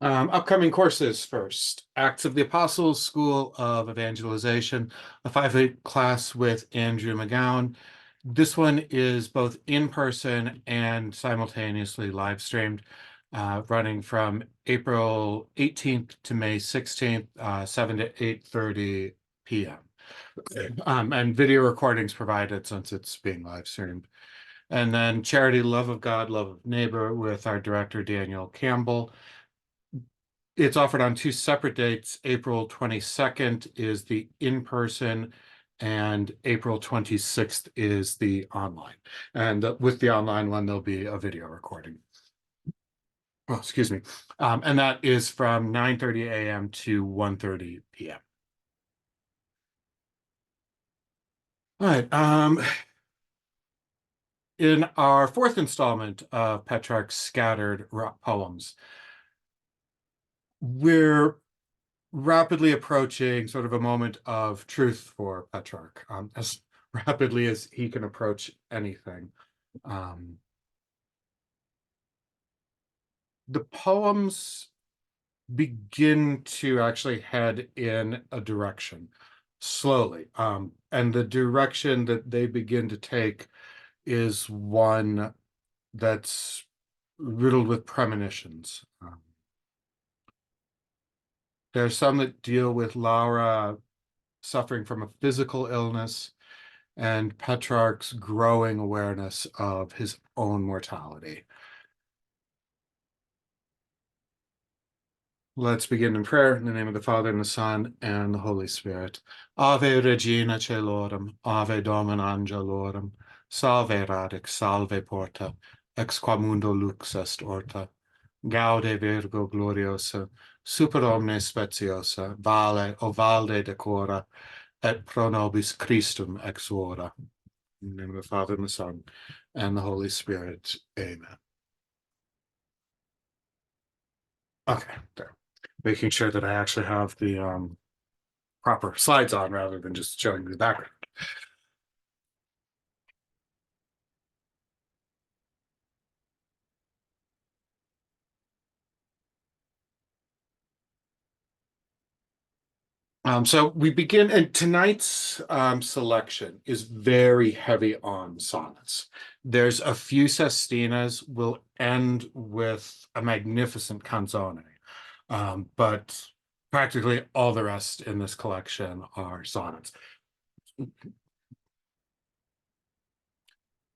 Upcoming courses first. Acts of the Apostles, School of Evangelization, a 5-week class with Andrew McGowan. This one is both in person and simultaneously live streamed, running from April 18th to May 16th, 7 to 8:30 p.m. And video recordings provided since it's being live streamed. And then Charity, Love of God, Love of Neighbor with our director, Daniel Campbell. It's offered on two separate dates. April 22nd is the in-person, and April 26th is the online. And with the online one, there'll be a video recording. Oh, excuse me. And that is from 9:30 a.m. to 1:30 p.m. All right. In our fourth installment of Petrarch's scattered poems, we're rapidly approaching sort of a moment of truth for Petrarch, as rapidly as he can approach anything. The poems begin to actually head in a direction slowly. And the direction that they begin to take is one that's riddled with premonitions. There's some that deal with Laura suffering from a physical illness and Petrarch's growing awareness of his own mortality. Let's begin in prayer in the name of the Father, and the Son, and the Holy Spirit. Ave Regina Caelorum, Ave Domina Angelorum, Salve Radix, Salve Porta, ex qua mundo lux est orta. Gaude Virgo gloriosa, super omnes speciosa, vale o valde decora, et pro nobis Christum ex ora. In the name of the Father, and the Son, and the Holy Spirit. Amen. Okay, there. Making sure that I actually have the proper slides on rather than just showing the background. So we begin, and tonight's selection is very heavy on sonnets. There's a few sestinas. We'll end with a magnificent canzone, but practically all the rest in this collection are sonnets.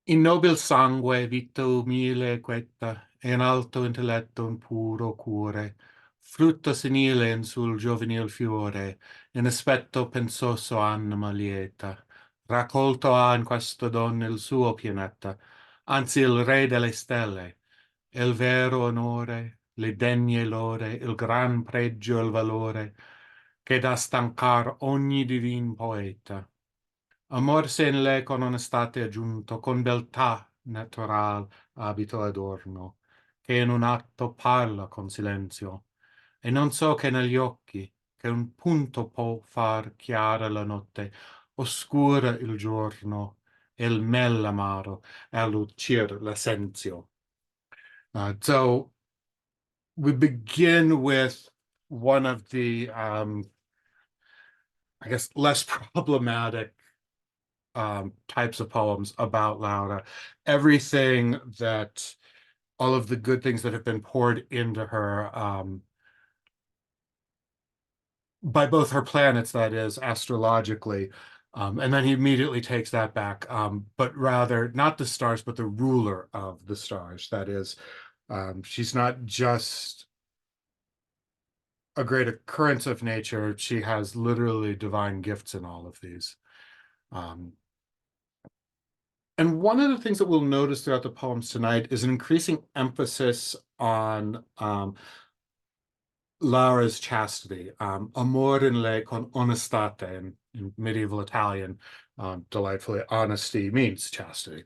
In nobil sangue vita umile e quetta, e in alto intelletto un puro cuore, frutto senile in sul giovanil fiore, in aspetto pensoso anima lieta, raccolto ha in questa donna il suo pianeta, anzi il re delle stelle, il vero onore, le degne lode, il gran pregio e il valore, che da stancar ogni divin poeta. Amor se in lei con onestate aggiunto, con beltà natural abito adorno, che in un atto parla con silenzio, e non so che negli occhi, che un punto può far chiara la notte, oscura il giorno, e il mel amaro, e lucir l'essenzio. So we begin with one of the, I guess, less problematic types of poems about Laura. Everything that, all of the good things that have been poured into her by both her planets, that is, astrologically. And then he immediately takes that back, but rather not the stars, but the ruler of the stars. That is, she's not just a great occurrence of nature, she has literally divine gifts in all of these. And one of the things that we'll notice throughout the poems tonight is an increasing emphasis on Laura's chastity. Amor in lei con onestate in medieval Italian, delightfully, honesty means chastity.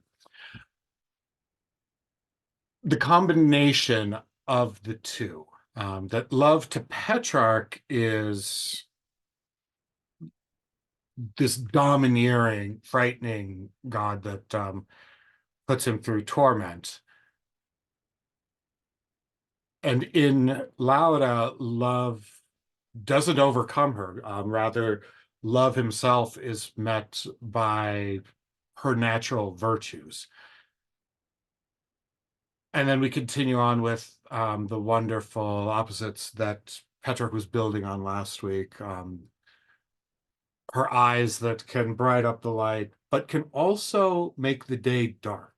The combination of the two, that love to Petrarch is this domineering, frightening god that puts him through torment. And in Laura, love doesn't overcome her. Rather, love himself is met by her natural virtues. And then we continue on with the wonderful opposites that Petrarch was building on last week. Her eyes that can bright up the light, but can also make the day dark.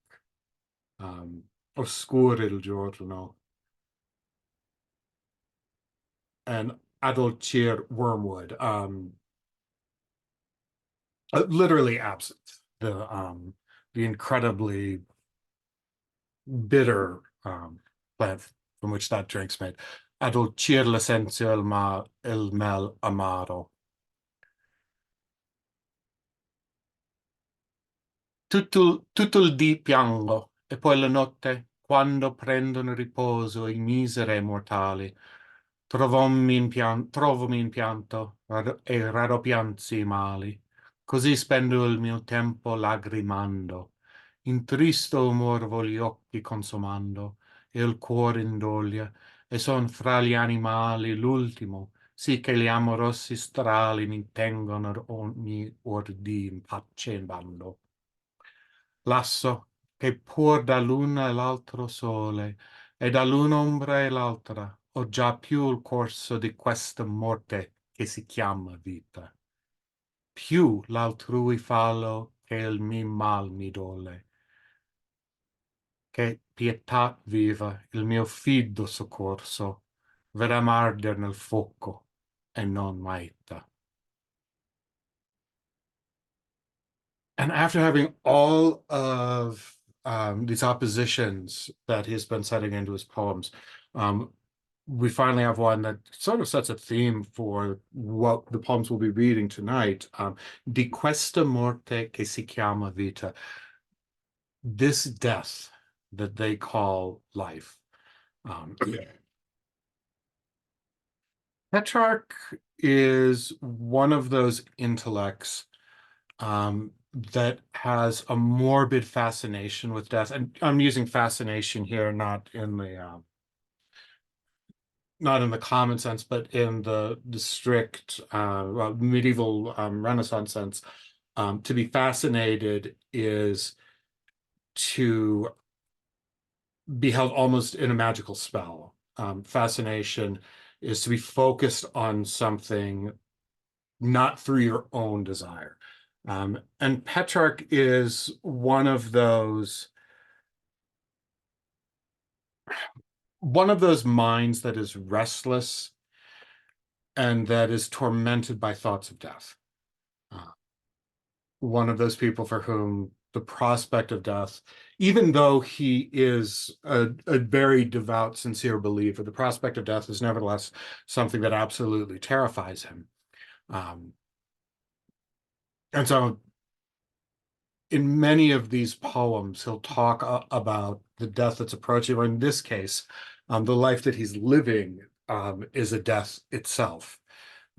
Oscure il giorno, and adolcir wormwood. Literally absent. The incredibly bitter plant from which that drink's made. Adolcir l'essentia il mel amaro. Tutto il dì piango, e poi la notte, quando prendono riposo i miseri mortali, trovomi in pianto e raddoppianzi i mali. Così spendo il mio tempo lagrimando, in tristo umor vo gli occhi consumando, e il cuore in doglia, e son fra gli animali l'ultimo, sì che gli amorosi strali mi tengono ogni ordì in pace in bando. Lasso, che pur dall'una e l'altro sole, e dall'una ombra e l'altra, ho già più il corso di questa morte che si chiama vita. Più l'altrui fallo che il mio mal mi dole, che pietà viva, il mio fido soccorso, verrà arder nel fuoco e non maita. And after having all of these oppositions that he's been setting into his poems, um, we finally have one that sort of sets a theme for what the poems we'll be reading tonight. Di questa morte che si chiama vita. This death that they call life. Yeah. Petrarch is one of those intellects that has a morbid fascination with death. And I'm using fascination here, not in the common sense, but in the strict well, medieval Renaissance sense. To be fascinated is to be held almost in a magical spell. Fascination is to be focused on something not through your own desire. And Petrarch is one of those minds that is restless and that is tormented by thoughts of death. Uh, one of those people for whom the prospect of death, even though he is a very devout, sincere believer, the prospect of death is nevertheless something that absolutely terrifies him. And so in many of these poems, he'll talk about the death that's approaching, or in this case, the life that he's living is a death itself.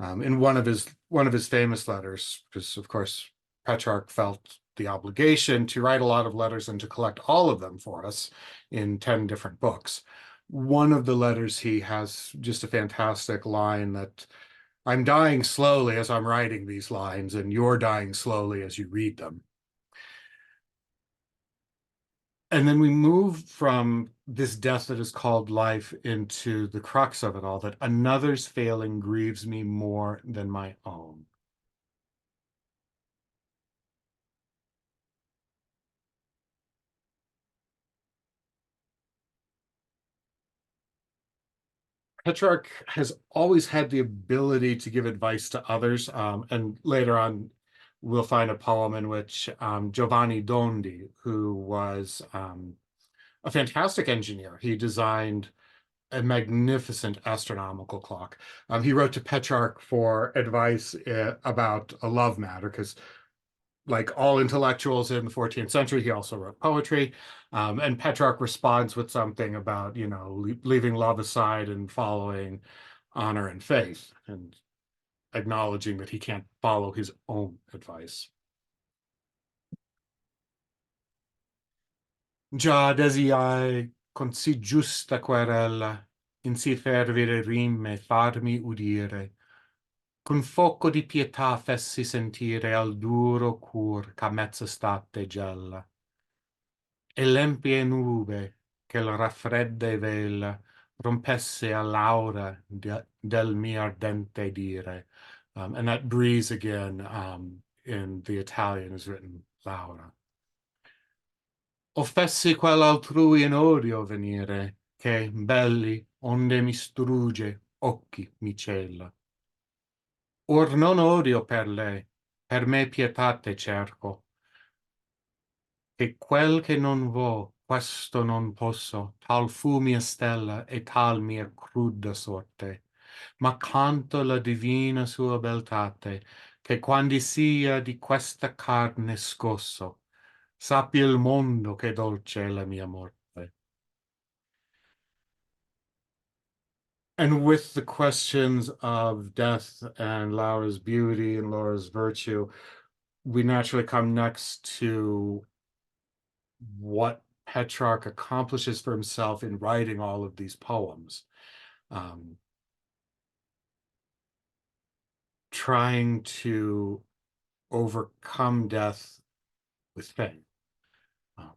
In one of his famous letters, because of course Petrarch felt the obligation to write a lot of letters and to collect all of them for us in 10 different books. One of the letters he has just a fantastic line that I'm dying slowly as I'm writing these lines, and you're dying slowly as you read them. And then we move from this death that is called life into the crux of it all, that another's failing grieves me more than my own. Petrarch has always had the ability to give advice to others. And later on, we'll find a poem in which Giovanni Dondi, who was a fantastic engineer, he designed a magnificent astronomical clock. He wrote to Petrarch for advice about a love matter, because like all intellectuals in the 14th century, he also wrote poetry. And Petrarch responds with something about, leaving love aside and following honor and faith, and acknowledging that he can't follow his own advice. Già desiai con sì giusta querella, in si fervire rime farmi udire. Con foco di pietà fessi sentire al duro cur ch'a mezza state gella. E l'empie nube che la raffredde vela rompesse all'aura del mio ardente dire. And that breeze again in the Italian is written Laura. O fessi quell'altrui in odio venire, che, belli, onde mi strugge, occhi mi cella. Or non odio per lei, per me pietate cerco, che quel che non vo, questo non posso, tal fu mia stella e tal mia cruda sorte. Ma canto la divina sua beltate, che quando sia di questa carne scosso, sappi il mondo che dolce è la mia morte. And with the questions of death and Laura's beauty and Laura's virtue, we naturally come next to what Petrarch accomplishes for himself in writing all of these poems, um, trying to overcome death with faith. Uh,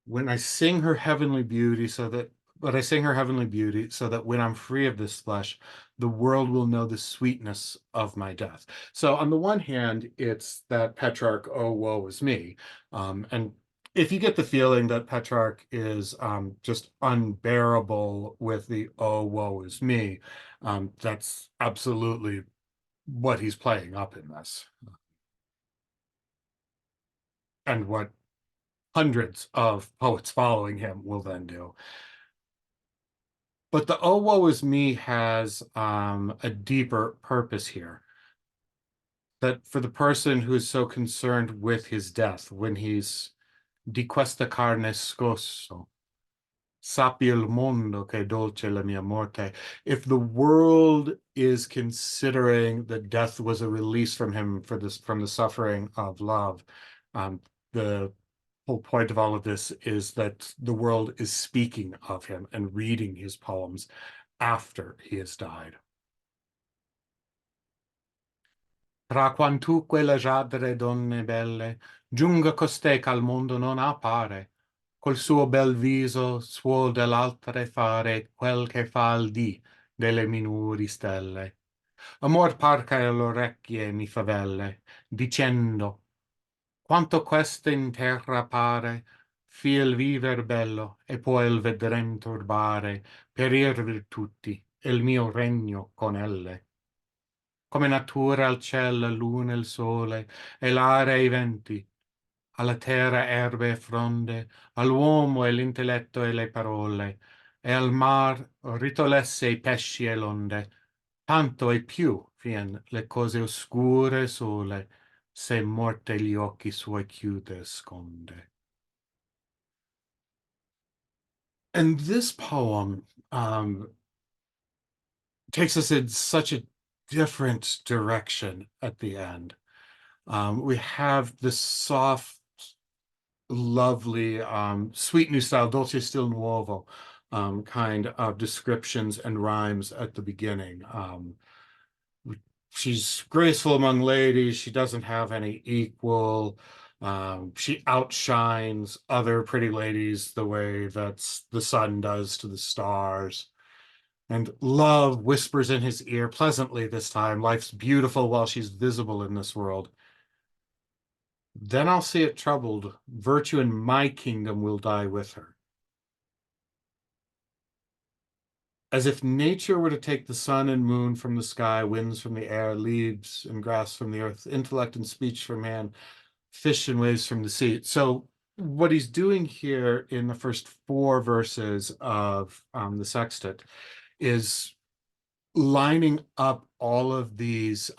when I sing her heavenly beauty so that but I sing her heavenly beauty so that when I'm free of this flesh, the world will know the sweetness of my death. So on the one hand, it's that Petrarch, oh, woe is me. And if you get the feeling that Petrarch is just unbearable with the oh, woe is me, that's absolutely what he's playing up in this. And what hundreds of poets following him will then do. But the oh woe is me has a deeper purpose here. That for the person who is so concerned with his death, when he's di questa carne scosso, sappi il mondo che dolce la mia morte. If the world is considering that death was a release from him for this from the suffering of love, the whole point of all of this is that the world is speaking of him and reading his poems after he has died. Tra quantunque leggiadre donne belle, giunga costei ch'al mondo non appare, col suo bel viso suol dell'altre fare quel che fa il dì delle minori stelle. Amor parca all'orecchie mi favelle, dicendo, quanto questa in terra pare, fia il viver bello, e poi il vedrem turbare, perir virtuti, e il mio regno con elle. Come natura al cielo, la luna, il sole, e l'aria e i venti, alla terra erbe e fronde, all'uomo e l'intelletto e le parole, e al mar ritolesse i pesci e l'onde, tanto e più fien le cose oscure e sole, se morte gli occhi suoi chiude e sconde. And this poem takes us in such a different direction at the end. We have this soft, lovely, sweet new style, dolce stil nuovo kind of descriptions and rhymes at the beginning. She's graceful among ladies. She doesn't have any equal. She outshines other pretty ladies the way that the sun does to the stars. And love whispers in his ear pleasantly this time. Life's beautiful while she's visible in this world. Then I'll see it troubled. Virtue in my kingdom will die with her. As if nature were to take the sun and moon from the sky, winds from the air, leaves and grass from the earth, intellect and speech from man, fish and waves from the sea. So what he's doing here in the first four verses of the sextet is lining up all of these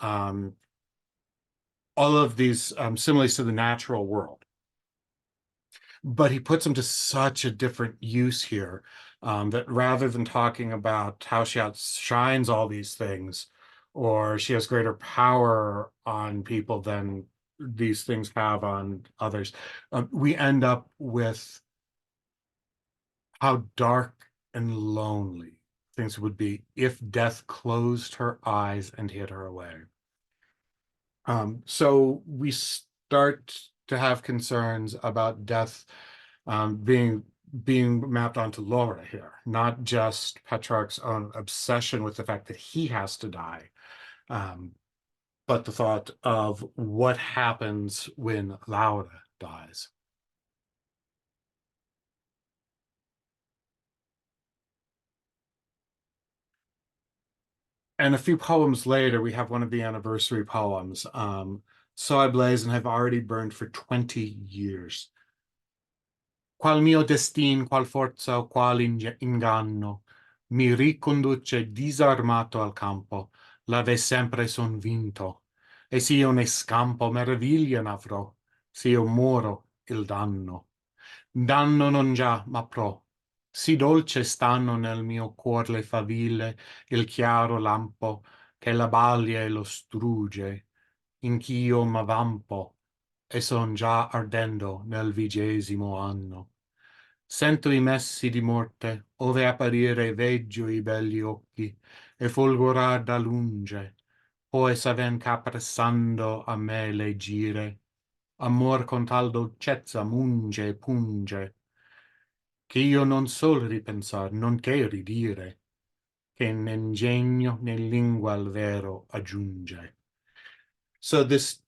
similes to the natural world, but he puts them to such a different use here, that rather than talking about how she outshines all these things or she has greater power on people than these things have on others, we end up with how dark and lonely things would be if death closed her eyes and hid her away. So we start to have concerns about death being mapped onto Laura here, not just Petrarch's own obsession with the fact that he has to die, um, but the thought of what happens when Laura dies. And a few poems later, we have one of the anniversary poems. So I blaze and have already burned for 20 years. Qual mio destin, qual forza o qual inganno mi riconduce disarmato al campo, lave sempre son vinto. E se io ne scampo, meraviglia n'avrò, se io muoro, il danno. Danno non già, ma pro. Sì dolce stanno nel mio cuor le faville, il chiaro lampo, che la balia e lo strugge, in ch'io m'avampo, e son già ardendo nel 20° anno. Sento i messi di morte, ove apparire veggio i belli occhi, e folgorar da lunge, poi s'aven c'appressando a me le gire, amor con tal dolcezza munge e punge, che io non sol ripensar, non che ridire, che né ingegno né lingua al vero aggiunge. So this,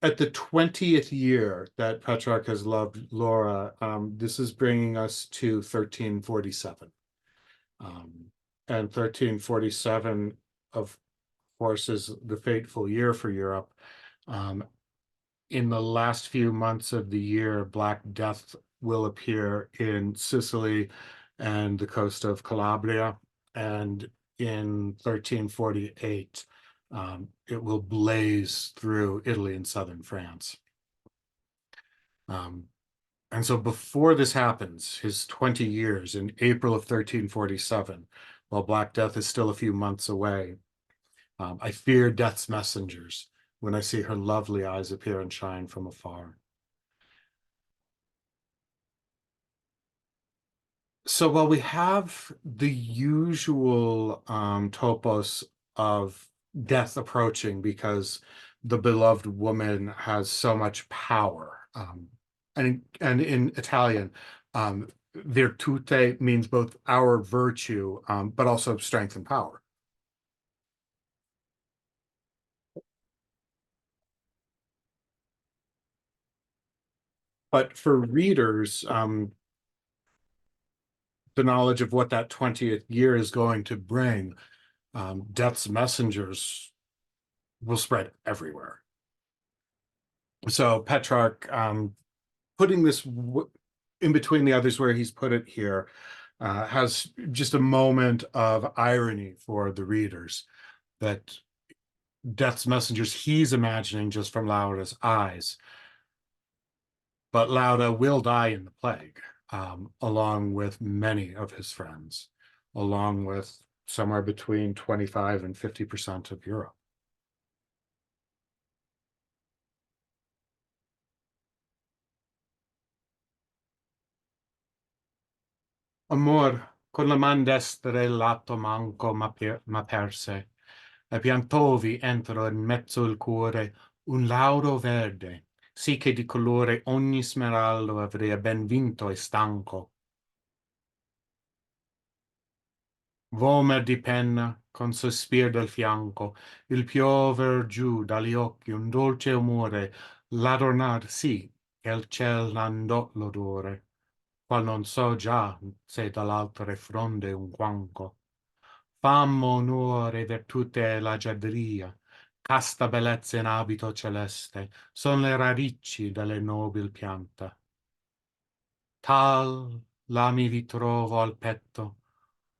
at the 20th year that Petrarch has loved Laura, this is bringing us to 1347. Um, and 1347, of course, is the fateful year for Europe. Um, in the last few months of the year, Black Death will appear in Sicily and the coast of Calabria. And in 1348, it will blaze through Italy and southern France. Um, and so before this happens, his 20 years in April of 1347, while Black Death is still a few months away, I fear death's messengers when I see her lovely eyes appear and shine from afar. So while we have the usual topos of death approaching because the beloved woman has so much power, and in Italian, virtute means both our virtue, but also strength and power. But for readers, the knowledge of what that 20th year is going to bring, death's messengers will spread everywhere. So Petrarch, putting this in between the others where he's put it here, has just a moment of irony for the readers that death's messengers he's imagining just from Laura's eyes, but Laura will die in the plague, along with many of his friends, along with somewhere between 25 and 50% of Europe. Amor, con la man destra il lato manco m'aperse, e piantovi entro in mezzo il cuore un lauro verde, sì che di colore ogni smeraldo avrei ben vinto e stanco. Vomer di penna, con sospir del fianco, il piover giù dagli occhi un dolce umore, l'adornar sì, che il ciel n'andò l'odore, qual non so già se dall'altre fronde un quanco. Fama, onore, virtute e leggiadria, casta bellezza in abito celeste, son le radici delle nobil pianta. Tal la mi vi trovo al petto,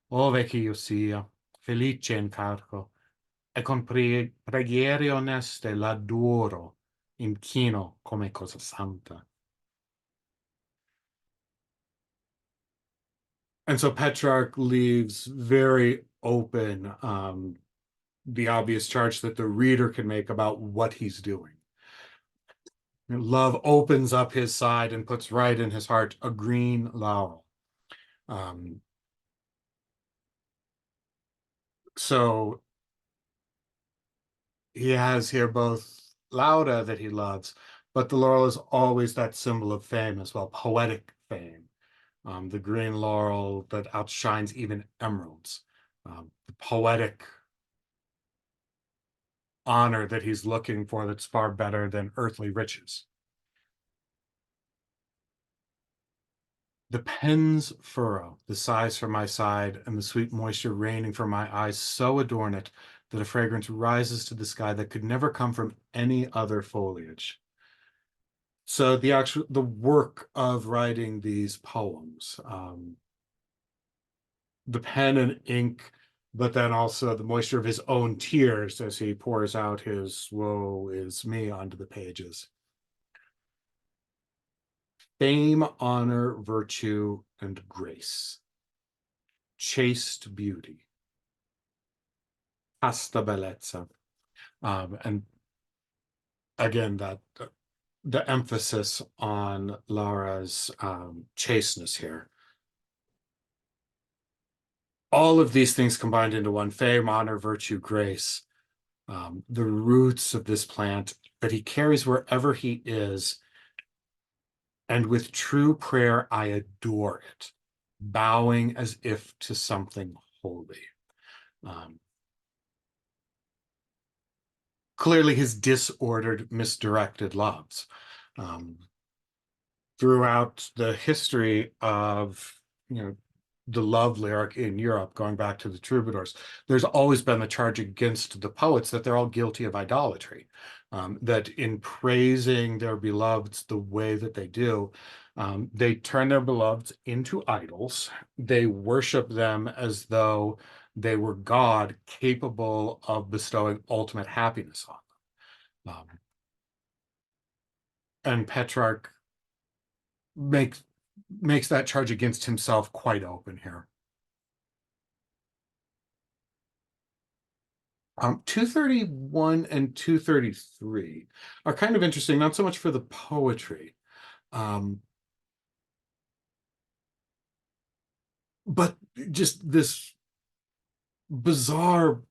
ove che io sia, felice in carco, e con preghiere oneste l'adoro, inchino come cosa santa. And so Petrarch leaves very open the obvious charge that the reader can make about what he's doing. Love opens up his side and puts right in his heart a green laurel. Um, So he has here both Laura that he loves, but the laurel is always that symbol of fame as well, poetic fame. The green laurel that outshines even emeralds. The poetic honor that he's looking for that's far better than earthly riches. The pen's furrow, the sighs from my side, and the sweet moisture raining from my eyes so adorn it that a fragrance rises to the sky that could never come from any other foliage. So the work of writing these poems, the pen and ink, but then also the moisture of his own tears as he pours out his woe is me onto the pages. Fame, honor, virtue, and grace. Chaste beauty. Casta bellezza. And again, that the emphasis on Laura's chasteness here. All of these things combined into one: fame, honor, virtue, grace. The roots of this plant that he carries wherever he is. And with true prayer, I adore it, bowing as if to something holy. Um, Clearly his disordered, misdirected loves. Um, Throughout the history of, the love lyric in Europe, going back to the troubadours, there's always been the charge against the poets that they're all guilty of idolatry. That in praising their beloveds the way that they do, they turn their beloveds into idols. They worship them as though they were God, capable of bestowing ultimate happiness on them. And Petrarch makes makes that charge against himself quite open here. 231 and 233 are kind of interesting, not so much for the poetry, um, but just this bizarre,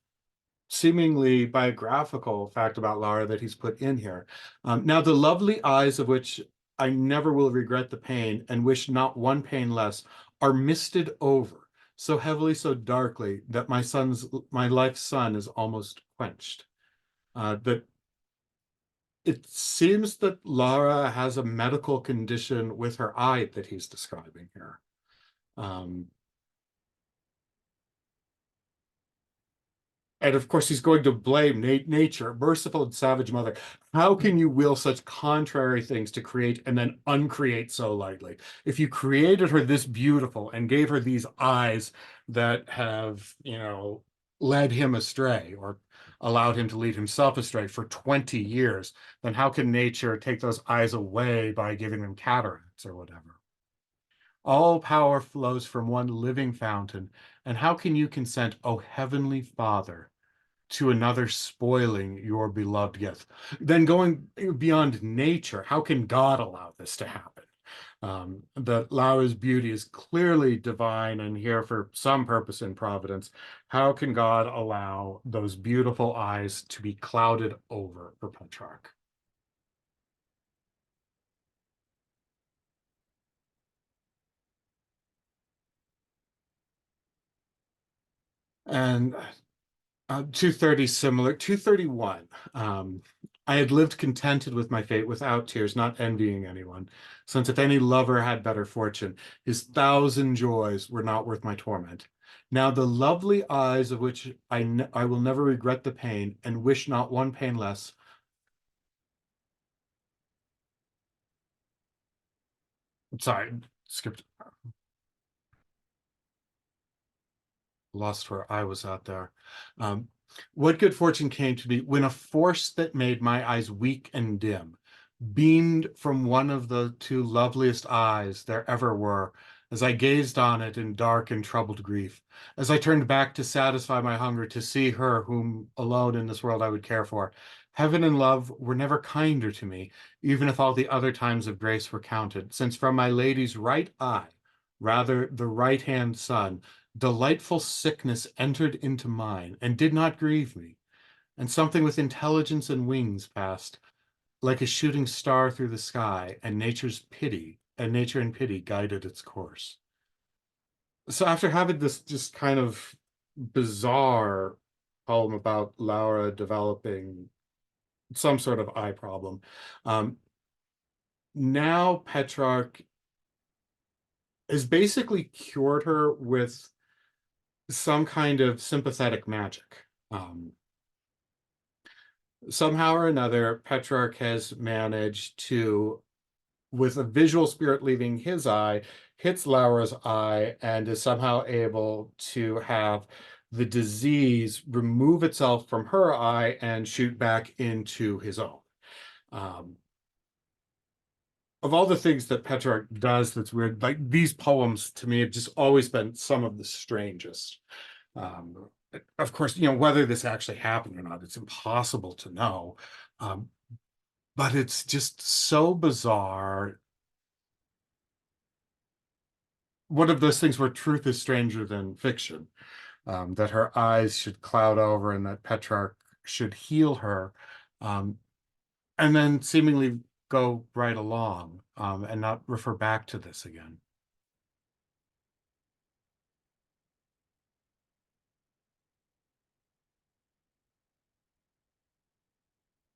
seemingly biographical fact about Lara that he's put in here. Now, the lovely eyes of which I never will regret the pain and wish not one pain less are misted over so heavily, so darkly that my life's sun is almost quenched. That it seems that Lara has a medical condition with her eye that he's describing here. Um, And of course, he's going to blame nature, merciful and savage mother. How can you will such contrary things to create and then uncreate so lightly? If you created her this beautiful and gave her these eyes that have, led him astray or allowed him to lead himself astray for 20 years, then how can nature take those eyes away by giving them cataracts or whatever? All power flows from one living fountain. And how can you consent, O heavenly Father, to another spoiling your beloved gift? Then going beyond nature, how can God allow this to happen? That Laura's beauty is clearly divine and here for some purpose in providence. How can God allow those beautiful eyes to be clouded over for Petrarch? And 230 similar. 231. I had lived contented with my fate without tears, not envying anyone, since if any lover had better fortune, his thousand joys were not worth my torment. Now the lovely eyes of which I will never regret the pain and wish not one pain less. Sorry, skipped, lost where I was out there. Um, what good fortune came to me when a force that made my eyes weak and dim beamed from one of the two loveliest eyes there ever were, as I gazed on it in dark and troubled grief, as I turned back to satisfy my hunger to see her whom alone in this world I would care for. Heaven and love were never kinder to me, even if all the other times of grace were counted, since from my lady's right eye, rather the right hand sun, Delightful sickness entered into mine and did not grieve me, and something with intelligence and wings passed, like a shooting star through the sky, and nature and pity guided its course. So after having this just kind of bizarre poem about Laura developing some sort of eye problem, um, now Petrarch has basically cured her with some kind of sympathetic magic. Somehow or another, Petrarch has managed to, with a visual spirit leaving his eye, hits Laura's eye and is somehow able to have the disease remove itself from her eye and shoot back into his own. Um, of all the things that Petrarch does that's weird, like these poems to me have just always been some of the strangest. Um, of course, whether this actually happened or not, it's impossible to know. Um, but it's just so bizarre. One of those things where truth is stranger than fiction, that her eyes should cloud over and that Petrarch should heal her, um, and then seemingly go right along, and not refer back to this again.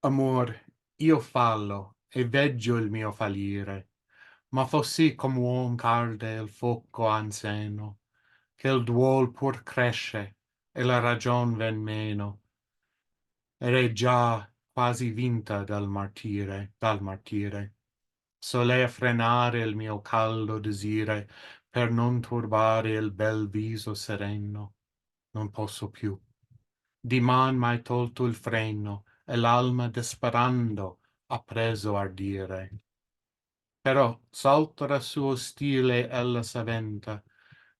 Amor, io fallo e veggio il mio fallire, ma fossi come uom calde il fuoco an seno, che il duol pur cresce e la ragion ven meno, ed è già quasi vinta dal martire. Solea frenare il mio caldo desire per non turbare il bel viso sereno. Non posso più. Diman m'hai tolto il freno e l'alma desperando ha preso ardire. Però s'altra suo stile ella s'avventa.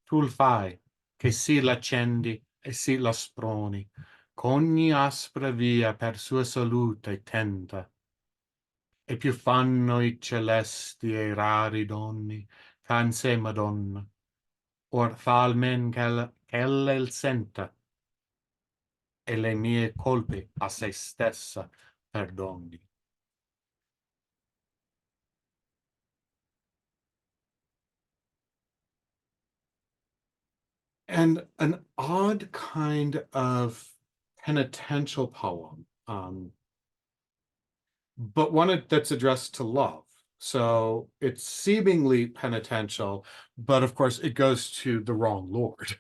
Tu il fai, che sì l'accendi e sì la sproni, c'ogni aspra via per sua salute tenta. E più fanno i celesti e i rari donni, can se Madonna, or fa almen che ella il senta, e le mie colpe a se stessa perdoni. And an odd kind of penitential poem, but one that's addressed to love. So it's seemingly penitential, but of course it goes to the wrong Lord.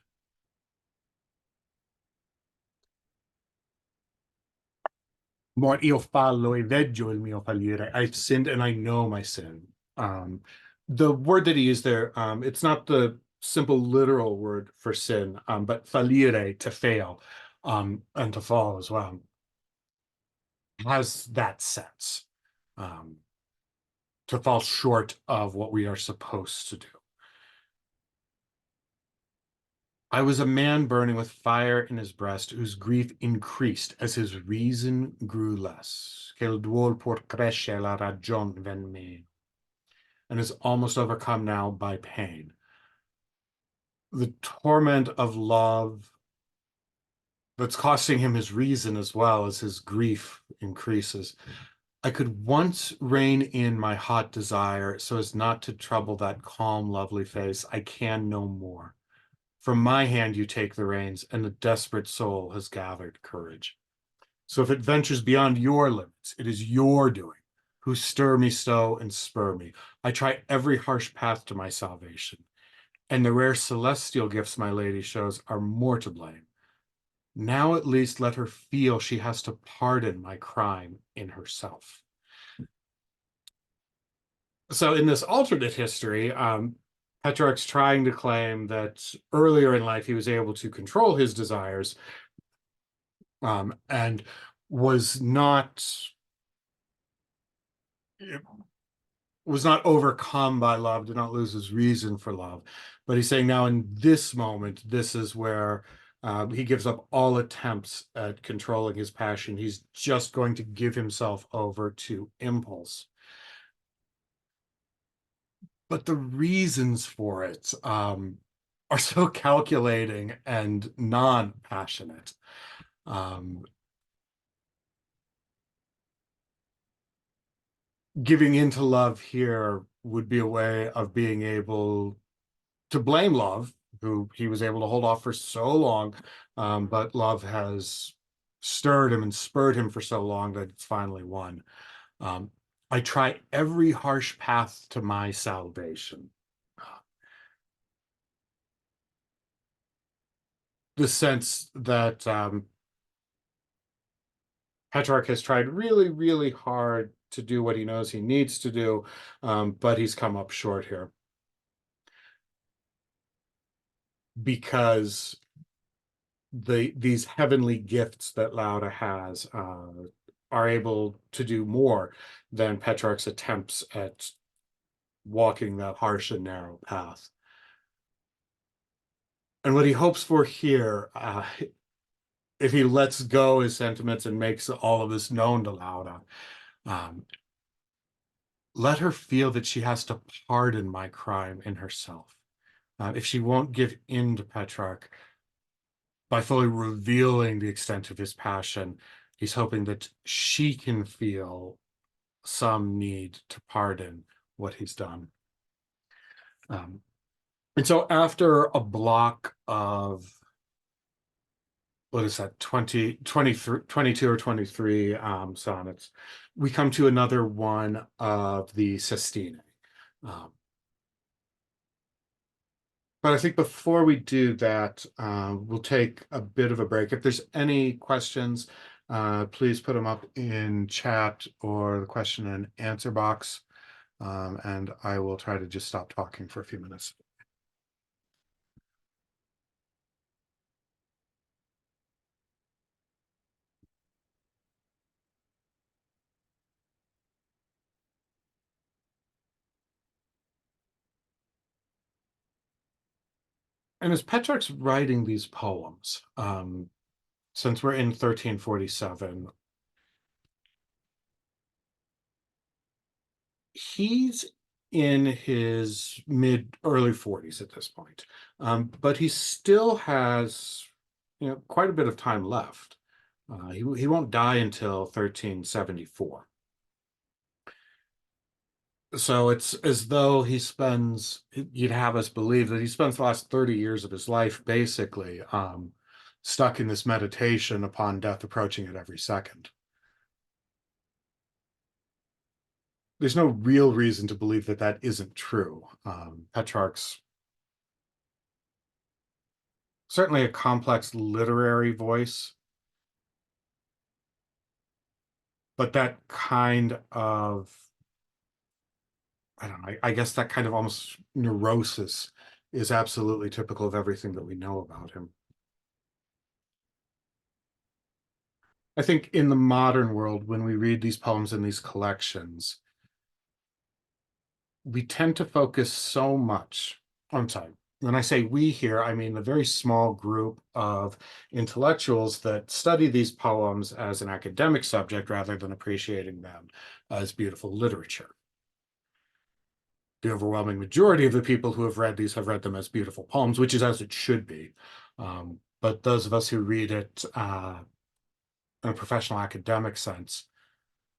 More io fallo e veggio il mio fallire. I've sinned and I know my sin. Um, the word that he used there, it's not the simple literal word for sin, but fallire, to fail, and to fall as well, has that sense, um, to fall short of what we are supposed to do. I was a man burning with fire in his breast, whose grief increased as his reason grew less. Che il duol por cresce la ragion ven meno, and is almost overcome now by pain. The torment of love that's costing him his reason as well as his grief increases. I could once rein in my hot desire so as not to trouble that calm, lovely face. I can no more. From my hand you take the reins, and the desperate soul has gathered courage. So if it ventures beyond your limits, it is your doing, who stir me so and spur me. I try every harsh path to my salvation, and the rare celestial gifts my lady shows are more to blame. Now at least let her feel she has to pardon my crime in herself. So in this alternate history, Petrarch's trying to claim that earlier in life he was able to control his desires, and was not overcome by love, did not lose his reason for love. But he's saying now in this moment, this is where he gives up all attempts at controlling his passion. He's just going to give himself over to impulse. But the reasons for it, are so calculating and non-passionate. Um, Giving into love here would be a way of being able to blame love, who he was able to hold off for so long, but love has stirred him and spurred him for so long that it's finally won. Um, I try every harsh path to my salvation. The sense that Petrarch has tried really, really hard to do what he knows he needs to do, but he's come up short here because these heavenly gifts that Lauda has are able to do more than Petrarch's attempts at walking that harsh and narrow path. And what he hopes for here, if he lets go his sentiments and makes all of this known to Lauda, um, let her feel that she has to pardon my crime in herself. If she won't give in to Petrarch by fully revealing the extent of his passion, he's hoping that she can feel some need to pardon what he's done. Um, and so after a block of, what is that, 22 or 23 sonnets, we come to another one of the Sestine. Um, but I think before we do that, we'll take a bit of a break. If there's any questions, please put them up in chat or the question and answer box. And I will try to just stop talking for a few minutes. And as Petrarch's writing these poems, since we're in 1347, he's in his mid early 40s at this point, but he still has, quite a bit of time left. He won't die until 1374. So it's as though you'd have us believe that he spends the last 30 years of his life basically stuck in this meditation upon death approaching at every second. There's no real reason to believe that that isn't true. Petrarch's certainly a complex literary voice, but that kind of, I don't know, I guess that kind of almost neurosis is absolutely typical of everything that we know about him. I think in the modern world, when we read these poems in these collections, we tend to focus so much. I'm sorry. When I say we here, I mean the very small group of intellectuals that study these poems as an academic subject rather than appreciating them as beautiful literature. The overwhelming majority of the people who have read these have read them as beautiful poems, which is as it should be. But those of us who read it in a professional academic sense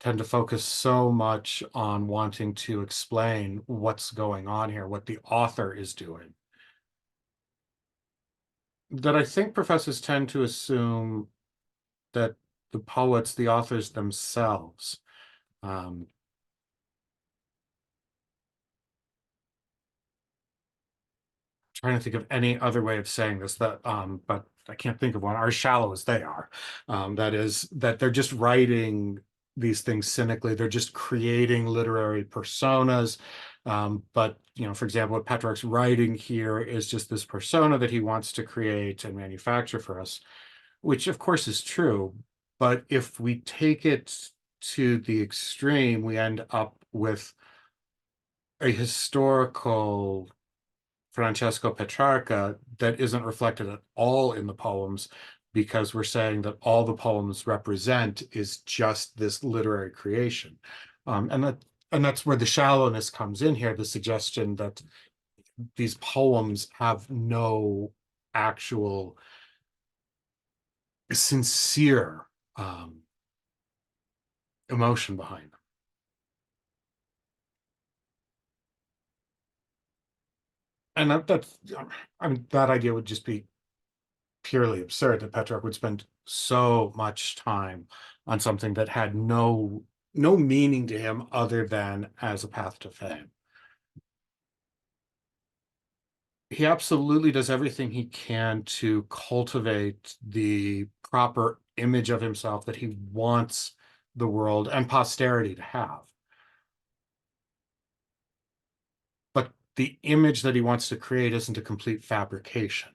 tend to focus so much on wanting to explain what's going on here, what the author is doing, that I think professors tend to assume that the poets, the authors themselves, um, trying to think of any other way of saying this, but I can't think of one, are as shallow as they are. That is, that they're just writing these things cynically. They're just creating literary personas. But, for example, what Petrarch's writing here is just this persona that he wants to create and manufacture for us, which of course is true. But if we take it to the extreme, we end up with a historical Francesco Petrarca that isn't reflected at all in the poems, because we're saying that all the poems represent is just this literary creation. And that's where the shallowness comes in here, the suggestion that these poems have no actual sincere emotion behind them. And I mean, that idea would just be purely absurd that Petrarch would spend so much time on something that had no meaning to him other than as a path to fame. He absolutely does everything he can to cultivate the proper image of himself that he wants the world and posterity to have. But the image that he wants to create isn't a complete fabrication.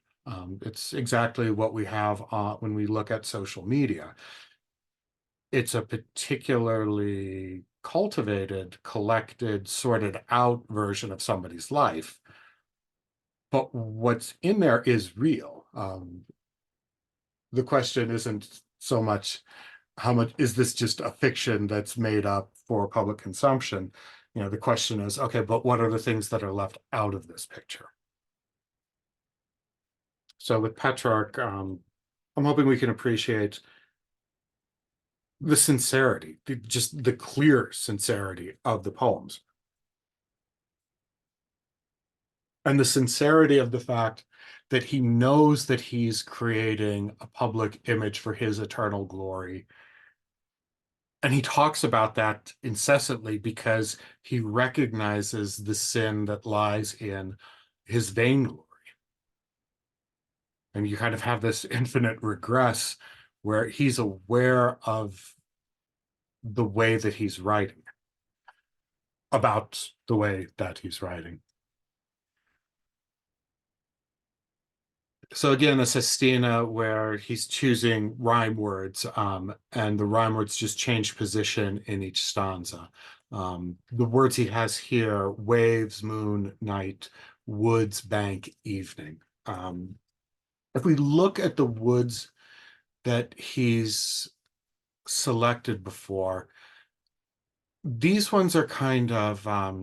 It's exactly what we have when we look at social media. It's a particularly cultivated, collected, sorted out version of somebody's life. But what's in there is real. The question isn't so much how much is this just a fiction that's made up for public consumption? The question is, okay, but what are the things that are left out of this picture? So with Petrarch, I'm hoping we can appreciate the sincerity, just the clear sincerity of the poems, and the sincerity of the fact that he knows that he's creating a public image for his eternal glory. And he talks about that incessantly because he recognizes the sin that lies in his vainglory. And you kind of have this infinite regress where he's aware of the way that he's writing, about the way that he's writing. So again, a sestina where he's choosing rhyme words, and the rhyme words just change position in each stanza. The words he has here: waves, moon, night, woods, bank, evening. If we look at the woods that he's selected before, these ones are kind of, I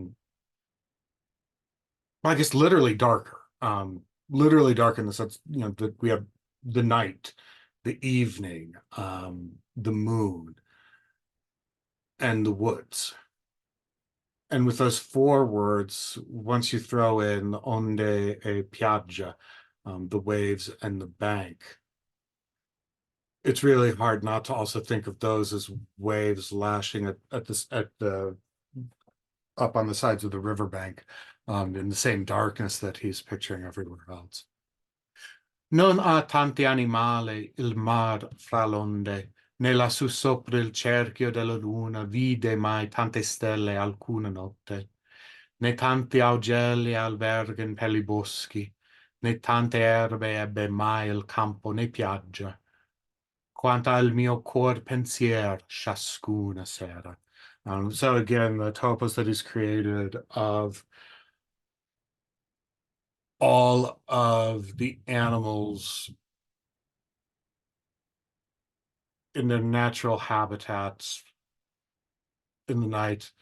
guess, literally darker. Literally dark in the sense, that we have the night, the evening, the moon, and the woods. And with those four words, once you throw in onde e piaggia, the waves and the bank, it's really hard not to also think of those as waves lashing at the up on the sides of the riverbank, in the same darkness that he's picturing everywhere else. Non ha tanti animali il mar fra l'onde, né lassù sopra il cerchio della luna vide mai tante stelle alcuna notte, né tanti augelli alberghen per i boschi, né tante erbe ebbe mai il campo né piaggia, quanto al mio cor pensier ciascuna sera. So again, the topos that is created of all of the animals in their natural habitats in the night,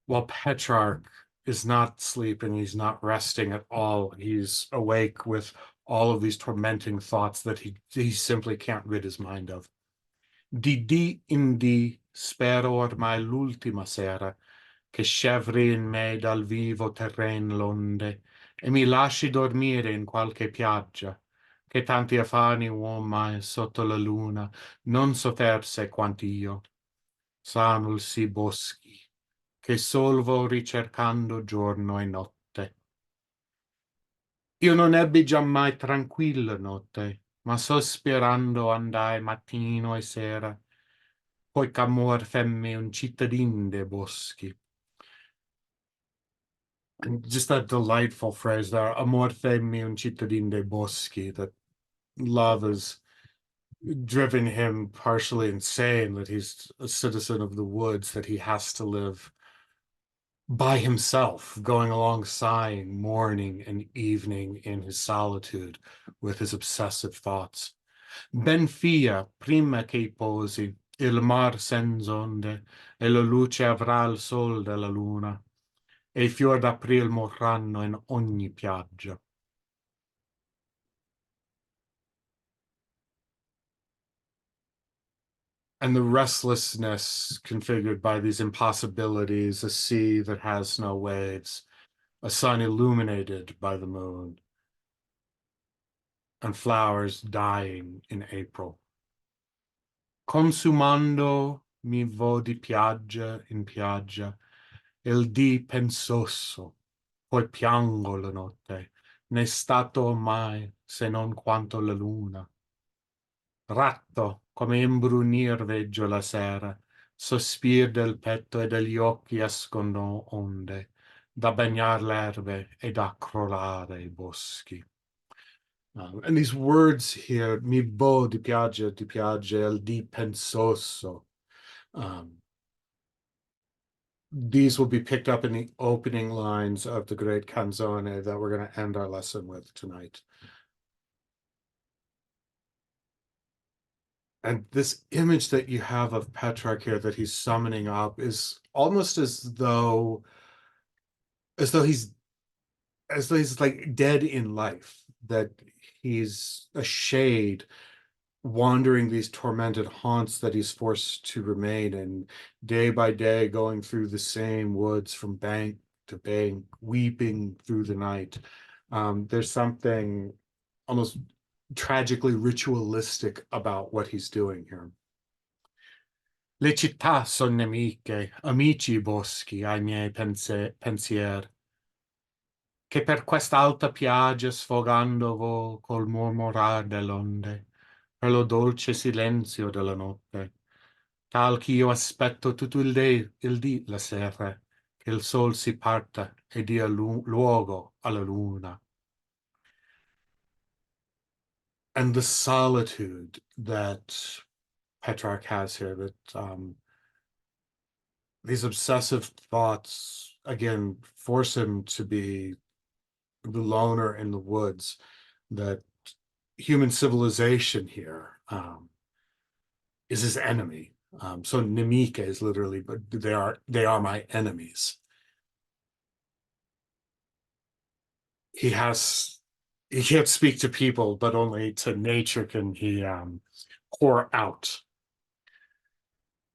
while Petrarch is not sleeping, he's not resting at all. He's awake with all of these tormenting thoughts that he simply can't rid his mind of. Di in di spero ormai l'ultima sera, che scevri in me dal vivo terren l'onde, e mi lasci dormire in qualche piaggia, che tanti afani uomai sotto la luna non sofferse quant'io, sanulsi boschi, che solvo ricercando giorno e notte. Io non ebbi giammai tranquilla notte, ma sospirando andai mattino e sera, poi ch'amor femmi un cittadin de boschi. And just that delightful phrase there, amor femmi un cittadin de boschi, that love has driven him partially insane, that he's a citizen of the woods, that he has to live by himself, going along sighing morning and evening in his solitude with his obsessive thoughts. Ben fia, prima che posi, il mar senza onde, e la luce avrà il sol della luna. e i fior d'April morranno in ogni piaggia. And the restlessness configured by these impossibilities, a sea that has no waves, a sun illuminated by the moon, and flowers dying in April. Consumando mi vo di piaggia in piaggia, il dì pensoso, poi piango la notte, né stato mai se non quanto la luna. Ratto, come imbrunir veggio la sera, sospir del petto e degli occhi escono onde, da bagnar l'erbe e da crollare i boschi. And these words here, mi bo di piaggia, el di pensoso, um, these will be picked up in the opening lines of the great canzone that we're going to end our lesson with tonight. And this image that you have of Petrarch here that he's summoning up is almost as though he's like dead in life, that he's a shade wandering these tormented haunts that he's forced to remain in, day by day, going through the same woods from bank to bank, weeping through the night. There's something almost tragically ritualistic about what he's doing here. Le città son nemiche, amici i boschi ai miei pensier, che per quest'alta piaggia sfogando vo col mormorar dell'onde, per lo dolce silenzio della notte, tal ch'io aspetto tutto il dì la sera, che il sol si parta e dia luogo alla luna. And the solitude that Petrarch has here, that these obsessive thoughts, again, force him to be the loner in the woods, that human civilization here is his enemy. So nemica is literally, but they are my enemies. He can't speak to people, but only to nature can he pour out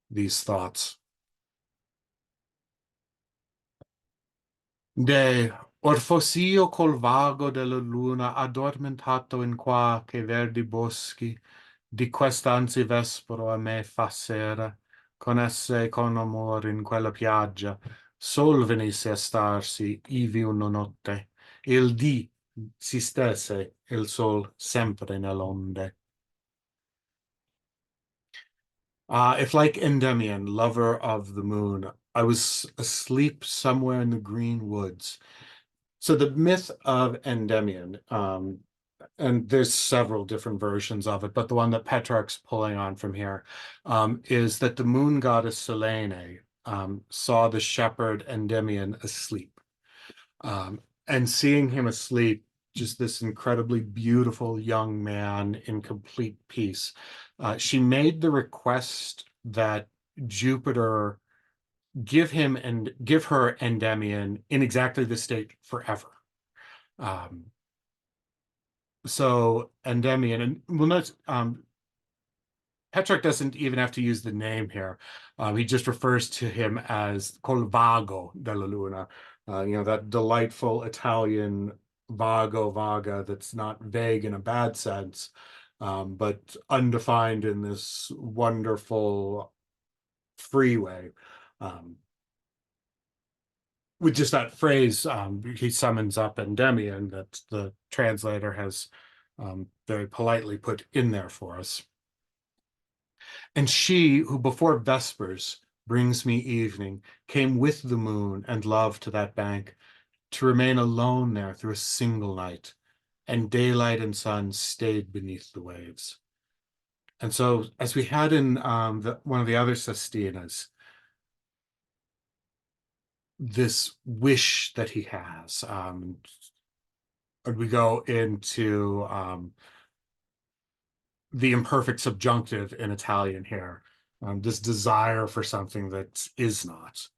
these thoughts. De Orfosio col vago della luna addormentato in qua che verdi boschi, di quest'anzi vespero a me fa sera, con esse e con amore in quella piaggia, sol venisse a starsi ivi una notte, il dì si stesse, il sol sempre nell'onde. If like Endymion, lover of the moon, I was asleep somewhere in the green woods. So the myth of Endymion, and there's several different versions of it, but the one that Petrarch's pulling on from here is that the moon goddess Selene saw the shepherd Endymion asleep. And seeing him asleep, just this incredibly beautiful young man in complete peace, she made the request that Jupiter give her Endymion in exactly this state forever. So Endymion, and we'll note Petrarch doesn't even have to use the name here. He just refers to him as col vago della luna, that delightful Italian vago vaga that's not vague in a bad sense, but undefined in this wonderful free way. With just that phrase, he summons up Endymion that the translator has very politely put in there for us. And she, who before vespers brings me evening, came with the moon and love to that bank, to remain alone there through a single night, and daylight and sun stayed beneath the waves. And so, as we had in one of the other sestinas, this wish that he has, and we go into the imperfect subjunctive in Italian here, this desire for something that is not.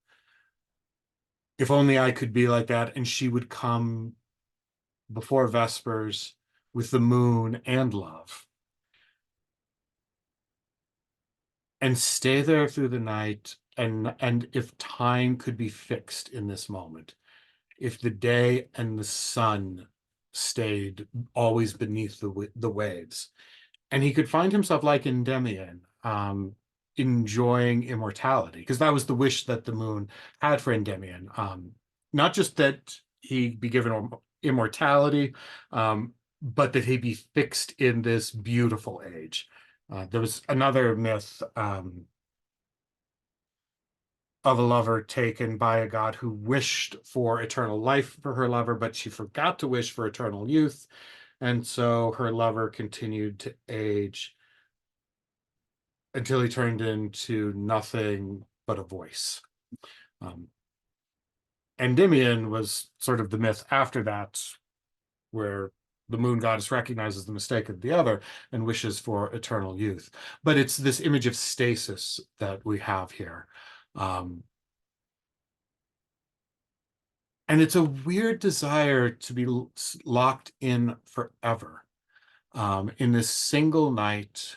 If only I could be like that. And she would come before Vespers with the moon and love and stay there through the night. And if time could be fixed in this moment, if the day and the sun stayed always beneath the waves, and he could find himself like Endymion, enjoying immortality, because that was the wish that the moon had for Endymion. Not just that he be given immortality, but that he be fixed in this beautiful age. There was another myth of a lover taken by a god who wished for eternal life for her lover, but she forgot to wish for eternal youth. And so her lover continued to age until he turned into nothing but a voice. Um, Endymion was sort of the myth after that, where the moon goddess recognizes the mistake of the other and wishes for eternal youth. But it's this image of stasis that we have here. Um, and it's a weird desire to be locked in forever, in this single night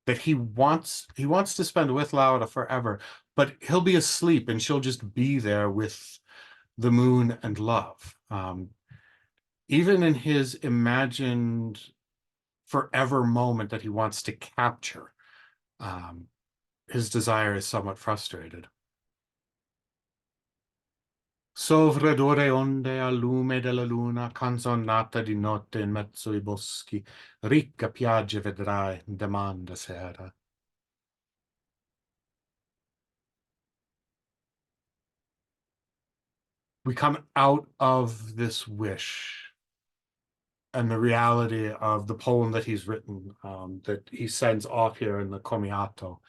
that he wants to spend with Laura forever, but he'll be asleep and she'll just be there with the moon and love. Even in his imagined forever moment that he wants to capture, um, his desire is somewhat frustrated. Sovra d'ore onde al lume della luna, canzonata di notte in mezzo ai boschi, ricca piaggia vedrai, domanda sera. We come out of this wish and the reality of the poem that he's written, that he sends off here in the Commiato.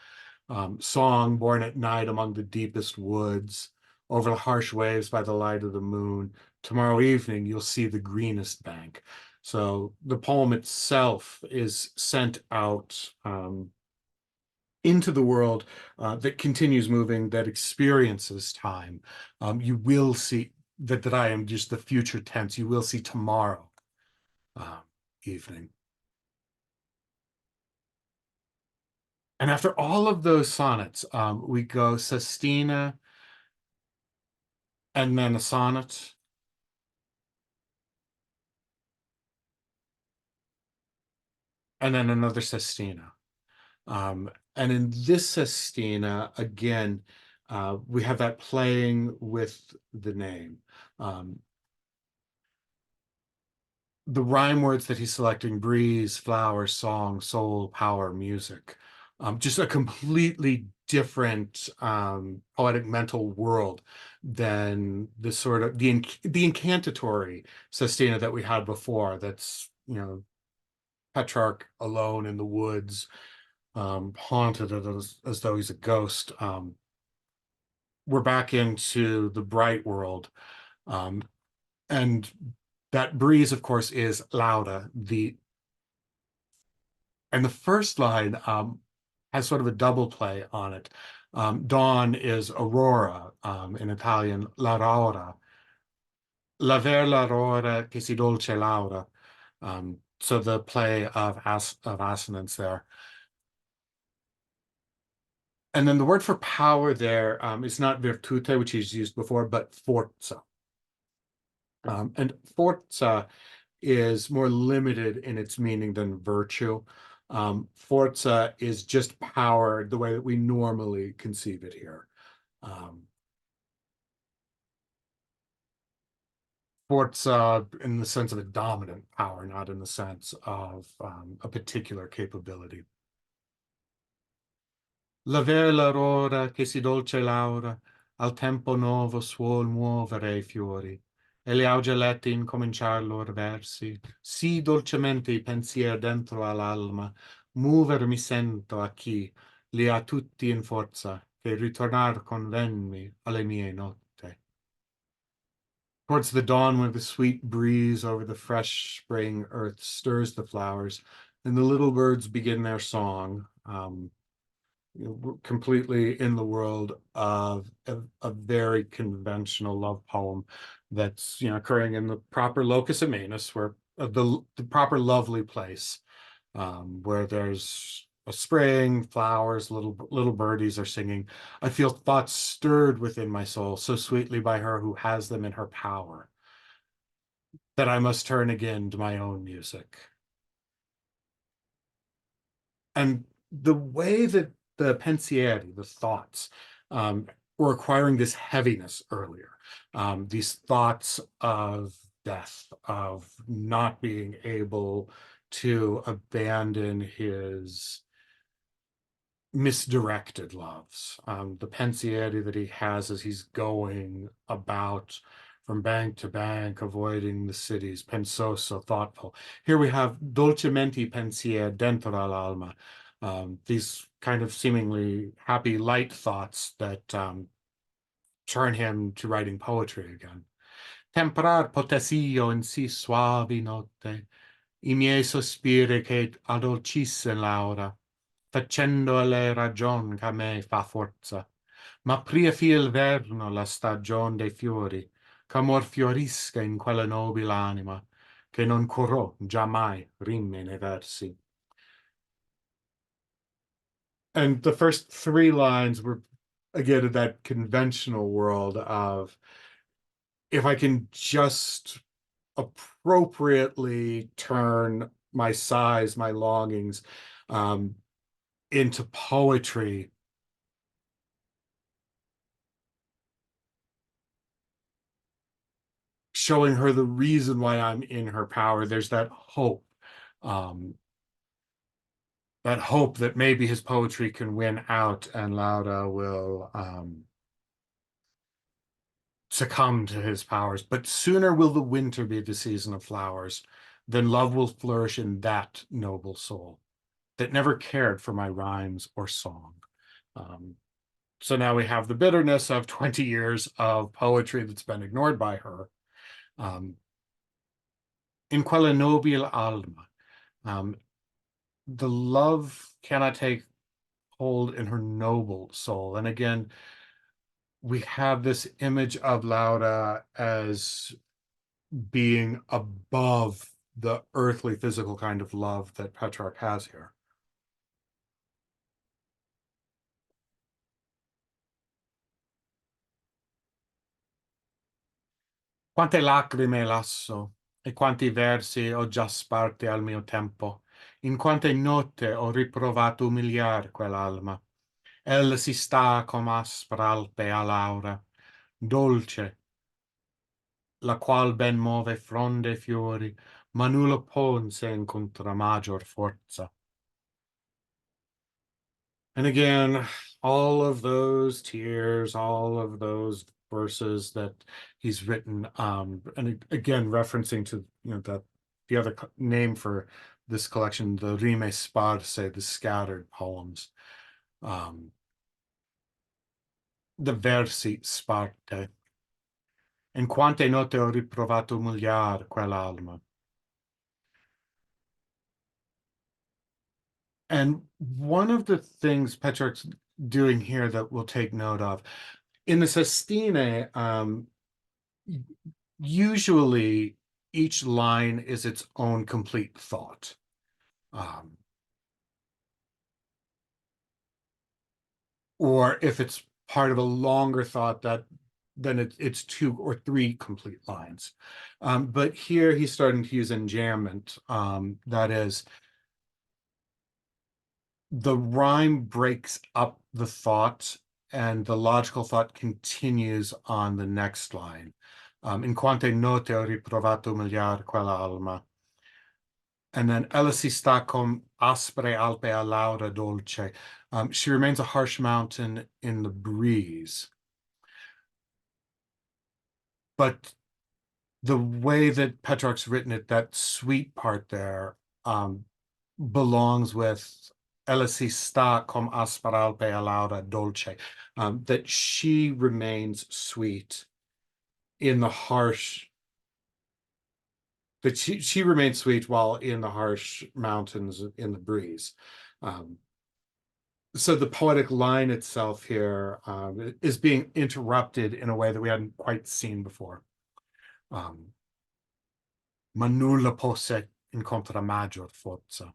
Song born at night among the deepest woods, over the harsh waves by the light of the moon. Tomorrow evening, you'll see the greenest bank. So the poem itself is sent out into the world that continues moving, that experiences time. You will see that I am just the future tense. You will see tomorrow um, evening. And after all of those sonnets, we go sestina and then a sonnet, and then another sestina. And in this sestina, again, we have that playing with the name. Um, the rhyme words that he's selecting: breeze, flower, song, soul, power, music. Just a completely different poetic mental world than the sort of the incantatory sestina that we had before. That's, Petrarch alone in the woods, haunted as though he's a ghost. We're back into the bright world. Um, and that breeze, of course, is Lauda. And the first line has sort of a double play on it. Dawn is Aurora, in Italian, l'aurora. L'aver l'aurora che si dolce Laura. So the play of assonance there. And then the word for power there is not virtute, which he's used before, but forza. And forza is more limited in its meaning than virtue. Forza is just power the way that we normally conceive it here. Um, Forza in the sense of a dominant power, not in the sense of a particular capability. L'aver l'aurora che si dolce Laura, al tempo nuovo suol muovere i fiori, e le augellette incominciar lor versi, sì dolcemente i pensier dentro all'alma, mover mi sento a chi li ha tutti in forza, che ritornar convenmi alle mie notte. Towards the dawn, when the sweet breeze over the fresh spring earth stirs the flowers, and the little birds begin their song, completely in the world of a very conventional love poem that's occurring in the proper locus amenus, where the proper lovely place, where there's a spring, flowers, little birdies are singing. I feel thoughts stirred within my soul so sweetly by her who has them in her power, that I must turn again to my own music. And the way that the pensieri, the thoughts, um, were acquiring this heaviness earlier, these thoughts of death, of not being able to abandon his misdirected loves, the pensieri that he has as he's going about from bank to bank, avoiding the cities, pensoso, thoughtful. Here we have dolcemente pensier dentro all'alma, these kind of seemingly happy, light thoughts that turn him to writing poetry again. Temprar potessi io in si suavi notte, I miei sospiri che addolcisse Laura, facendo a lei ragion che a me fa forza. Ma pria fia il verno la stagion dei fiori, ch'amor fiorisca in quella nobile anima, che non curò giammai rime nei versi. And the first three lines were, again, in that conventional world of, if I can just appropriately turn my sighs, my longings, um, into poetry, showing her the reason why I'm in her power. There's um, that hope that maybe his poetry can win out and Lauda will succumb to his powers. But sooner will the winter be the season of flowers than love will flourish in that noble soul that never cared for my rhymes or song. Um, so now we have the bitterness of 20 years of poetry that's been ignored by her. Um, in quella nobile alma, um, the love cannot take hold in her noble soul. And again, we have this image of Laura as being above the earthly physical kind of love that Petrarch has here. Quante lacrime lasso e quanti versi ho già sparti al mio tempo, in quante notte ho riprovato umiliar quell'alma. El si sta come aspra alpe a Laura, dolce, la qual ben move fronde e fiori, ma nullo ponse incontra maggior forza. And again, all of those tears, all of those verses that he's written, and again, referencing to that the other name for this collection, the rime sparse, the scattered poems, um, the versi sparte. In quante note ho riprovato umiliar quell'alma. And one of the things Petrarch's doing here that we'll take note of in the Sestine, usually each line is its own complete thought. Um, or if it's part of a longer thought, that then it's two or three complete lines. But here he's starting to use enjambment. That is, the rhyme breaks up the thought and the logical thought continues on the next line. In quante note ho riprovato umiliar quella alma. And then ella si sta com aspre alpe a laura dolce. She remains a harsh mountain in the breeze. But the way that Petrarch's written it, that sweet part there, belongs with ella si sta com aspre alpe a laura dolce. That she remains sweet in the harsh, that she remains sweet while in the harsh mountains in the breeze. Um, So the poetic line itself here is being interrupted in a way that we hadn't quite seen before. Um, Ma nulla posse incontra maggior forza.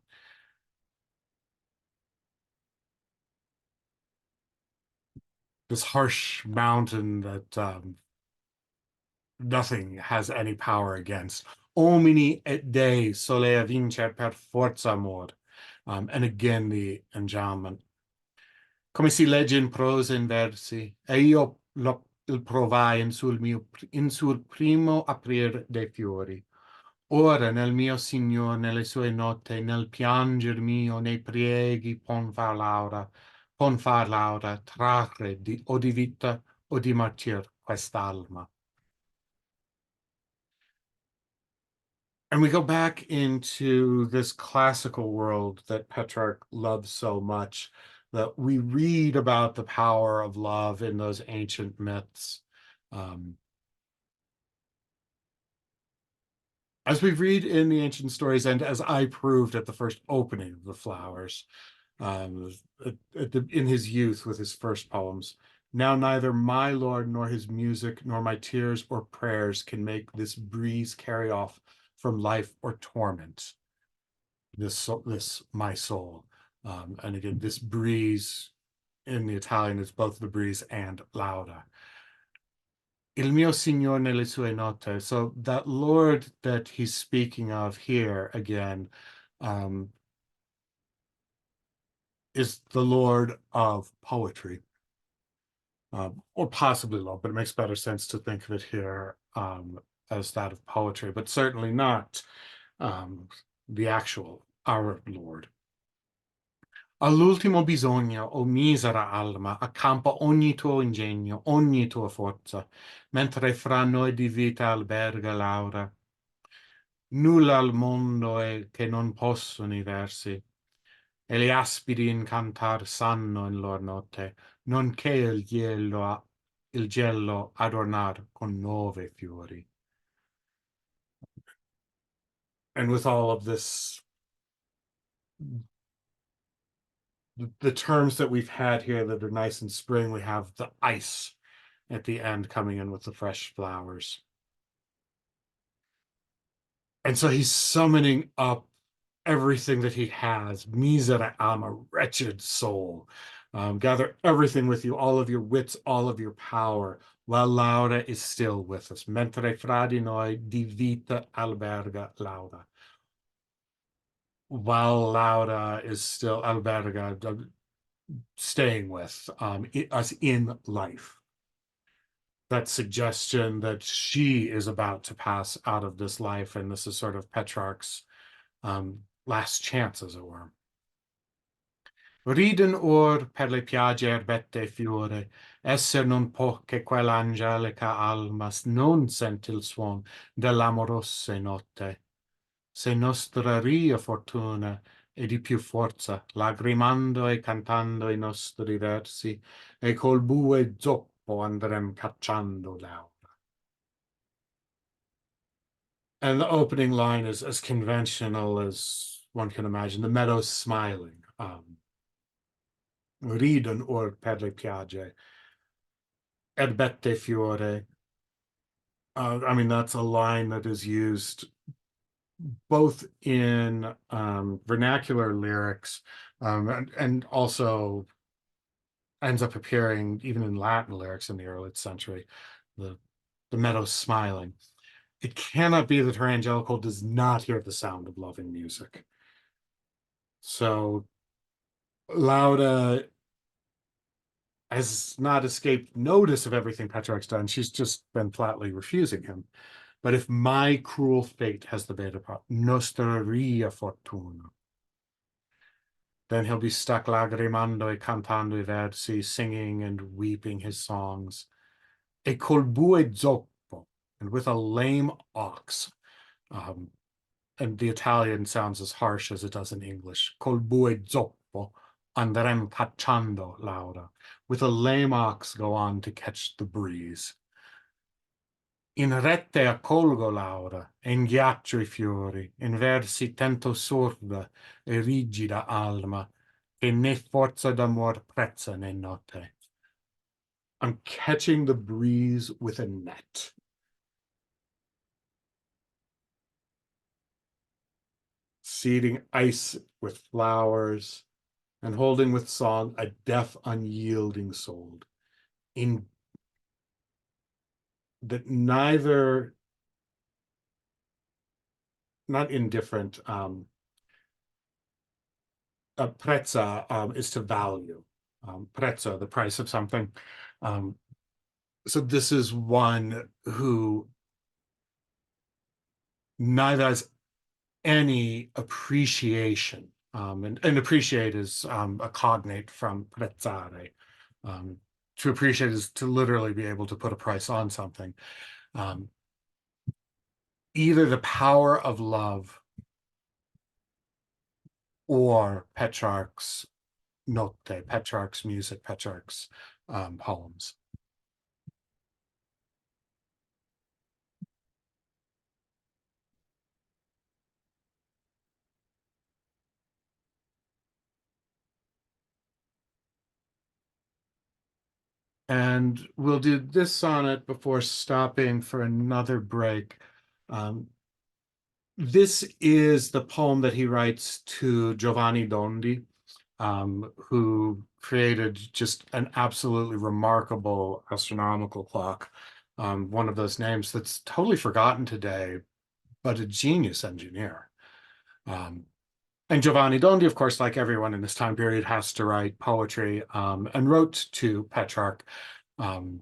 This harsh mountain that nothing has any power against. Omni et Dei solea vincer per forza amor. And again, the enjambment. Come si legge in prosa e in versi, e io il provai in sul primo aprir dei fiori. Ora nel mio Signor, nelle sue notte, nel pianger mio, nei prieghi, pon far Laura, trarre o di vita o di martir quest'alma. And we go back into this classical world that Petrarch loves so much, that we read about the power of love in those ancient myths. Um, as we read in the ancient stories, and as I proved at the first opening of the Flowers, um, in his youth with his first poems, now neither my Lord nor his music nor my tears or prayers can make this breeze carry off from life or torment this my soul. And again, this breeze in the Italian is both the breeze and lauda. Il mio Signor nelle sue note. So that Lord that he's speaking of here again um, is the Lord of poetry, or possibly love, but it makes better sense to think of it here as that of poetry, but certainly not the actual our Lord. All'ultimo bisogno, o misera alma, accampa ogni tuo ingegno, ogni tua forza, mentre fra noi di vita alberga Laura. Nulla al mondo è che non possono i versi, e le aspidi in cantar sanno in lor notte, nonché il gelo adornar con nuove fiori. And with all of this, the terms that we've had here that are nice in spring, we have the ice at the end coming in with the fresh flowers. And so he's summoning up everything that he has. Misera alma, wretched soul. Gather everything with you, all of your wits, all of your power, while Laura is still with us. Mentre fra di noi di vita alberga Laura. While Laura is still alberga, staying with us in life. That suggestion that she is about to pass out of this life, and this is sort of Petrarch's last chance, as it were. Riden or per le piagge erbette e fiore, esser non può che quell'angelica alma non sente il suon dell'amorosa notte. Se nostra ria fortuna e di più forza, lagrimando e cantando i nostri versi, e col bue zoppo andrem cacciando Laura. And the opening line is as conventional as one can imagine. The meadow's smiling. Ridon or per le piagge. Erbette fiore. I mean, that's a line that is used both in vernacular lyrics and also ends up appearing even in Latin lyrics in the early century. The, the meadow smiling. It cannot be that her angelical does not hear the sound of loving music. So Lauda has not escaped notice of everything Petrarch's done. She's just been flatly refusing him. But if my cruel fate has the better part, nostra ria fortuna, then he'll be stuck lagrimando e cantando I versi, singing and weeping his songs. E col bue zoppo, and with a lame ox. And the Italian sounds as harsh as it does in English. Col bue zoppo, andrem cacciando Laura. With a lame ox, go on to catch the breeze. In rete accolgo Laura, e in ghiaccio I fiori, in versi tento sorda e rigida alma, che né forza d'amor prezza né notte. I'm catching the breeze with a net. Seeding ice with flowers, and holding with song a deaf, unyielding soul, in that neither, not indifferent, prezza is to value, prezzo, the price of something. So this is one who neither has any appreciation, and appreciate is a cognate from prezzare. Um, to appreciate is to literally be able to put a price on something. Um, Either the power of love or Petrarch's note, Petrarch's music, Petrarch's poems. And we'll do this sonnet before stopping for another break. Um, this is the poem that he writes to Giovanni Dondi, who created just an absolutely remarkable astronomical clock. One of those names that's totally forgotten today, but a genius engineer. Um, and Giovanni Dondi, of course, like everyone in this time period, has to write poetry, and wrote to Petrarch. Um,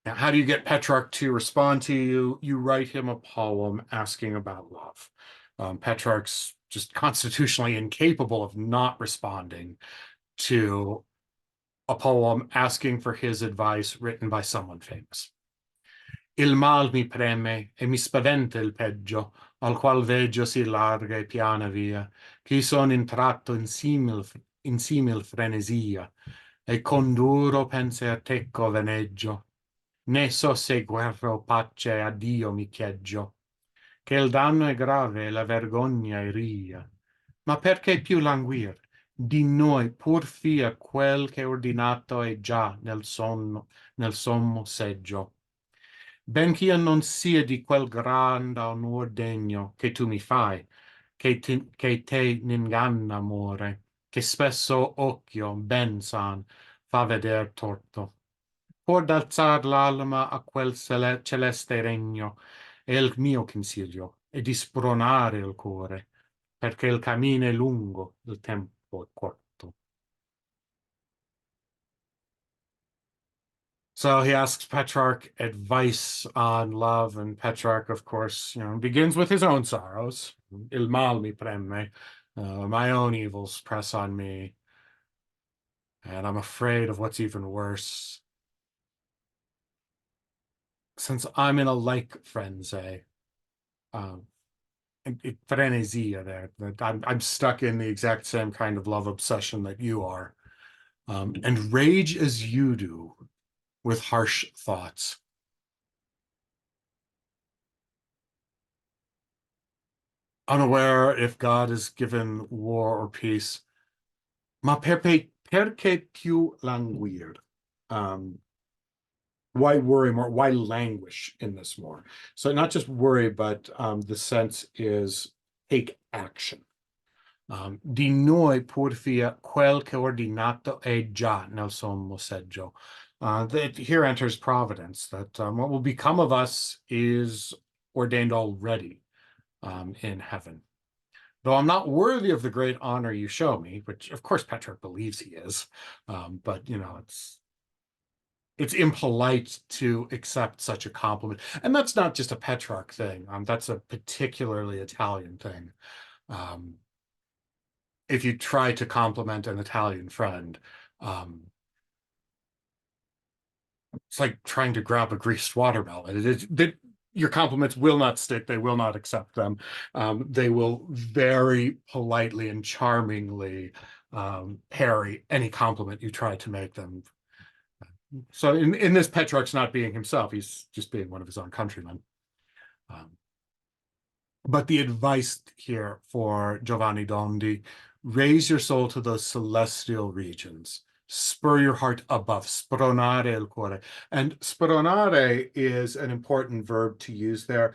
how do you get Petrarch to respond to you? You write him a poem asking about love. Petrarch's just constitutionally incapable of not responding to a poem asking for his advice written by someone famous. Il mal mi preme e mi spaventa il peggio, al qual veggio si larga e piana via, che son intratto in simil frenesia, e con duro penser teco veneggio, né so se guerra o pace a Dio mi chieggio, che il danno è grave e la vergogna è ria, ma perché più languir? Di noi pur fia quel che ordinato è già nel sonno, nel sommo seggio. Bench'io non sia di quel grande onor degno che tu mi fai, che te n'inganna amore, che spesso occhio ben san fa veder torto. Pur d'alzar l'alma a quel celeste regno è il mio consiglio, e di spronare il cuore, perché il cammino è lungo, il tempo è corto. So he asks Petrarch advice on love, and Petrarch, of course, begins with his own sorrows. Il mal mi preme. My own evils press on me, and I'm afraid of what's even worse. Since I'm in a like frenzy, um, frenesia there, that I'm stuck in the exact same kind of love obsession that you are, and rage as you do with harsh thoughts. Unaware if God is given war or peace. Ma perché più languir? Why worry more? Why languish in this more? So not just worry, but the sense is take action. Di noi pur via quel che ordinato è già nel sommo seggio. That here enters providence, that what will become of us is ordained already in heaven. Though I'm not worthy of the great honor you show me, which of course Petrarch believes he is, but it's impolite to accept such a compliment. And that's not just a Petrarch thing. That's a particularly Italian thing. Um, if you try to compliment an Italian friend, um, it's like trying to grab a greased watermelon. Your compliments will not stick. They will not accept them. They will very politely and charmingly parry any compliment you try to make them. So in this, Petrarch's not being himself. He's just being one of his own countrymen. But the advice here for Giovanni Dondi Raise your soul to those celestial regions. Spur your heart above. Spronare il cuore. And spronare is an important verb to use there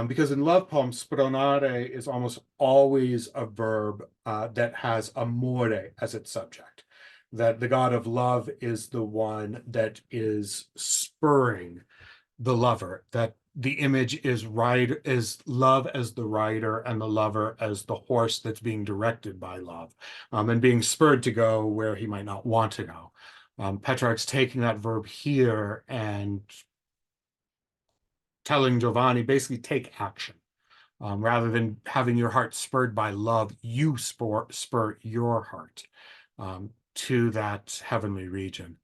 because in love poems, spronare is almost always a verb that has amore as its subject. That the god of love is the one that is spurring the lover, that the image is love as the rider and the lover as the horse that's being directed by love, and being spurred to go where he might not want to go. Petrarch's taking that verb here and telling Giovanni basically take action. Rather than having your heart spurred by love, you spur your heart to that heavenly region.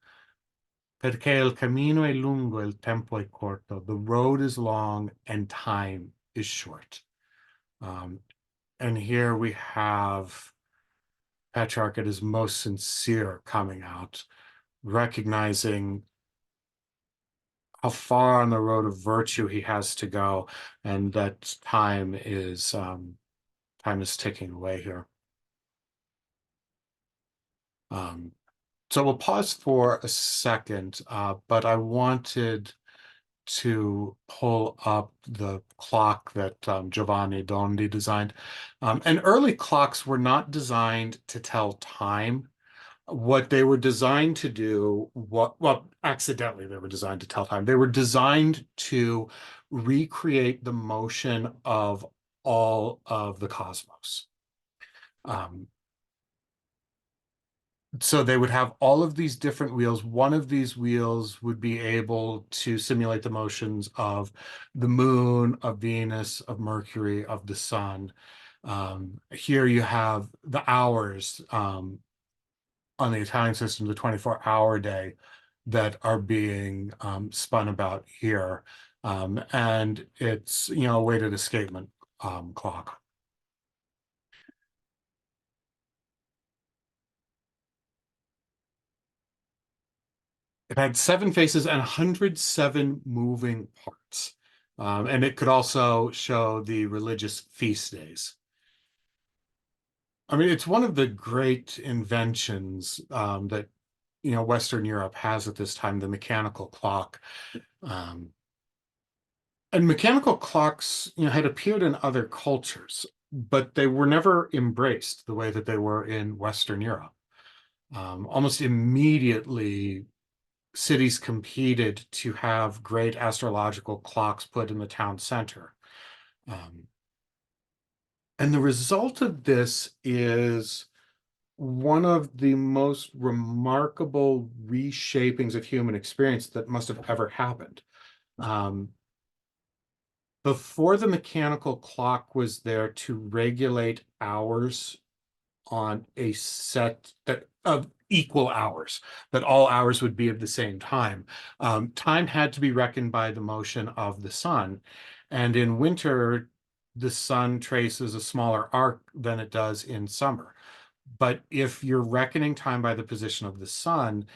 Perché il cammino è lungo, il tempo è corto. The road is long and time is short. And here we have Petrarch at his most sincere coming out, recognizing how far on the road of virtue he has to go, and that time is ticking away here. So we'll pause for a second, but I wanted to pull up the clock that Giovanni Dondi designed. And early clocks were not designed to tell time. What they were designed to do, well, accidentally they were designed to tell time. They were designed to recreate the motion of all of the cosmos. So they would have all of these different wheels. One of these wheels would be able to simulate the motions of the moon, of Venus, of Mercury, of the sun. Here you have the hours on the Italian system, the 24-hour day that are being spun about here. And it's, a weighted escapement clock. It had 7 faces and 107 moving parts. And it could also show the religious feast days. I mean, it's one of the great inventions that, Western Europe has at this time, the mechanical clock. And mechanical clocks, had appeared in other cultures, but they were never embraced the way that they were in Western Europe. Almost immediately, cities competed to have great astrological clocks put in the town center. And the result of this is one of the most remarkable reshapings of human experience that must have ever happened. Before the mechanical clock was there to regulate hours on a set of equal hours, that all hours would be of the same time. Time had to be reckoned by the motion of the sun. And in winter, the sun traces a smaller arc than it does in summer. But if you're reckoning time by the position of the sun,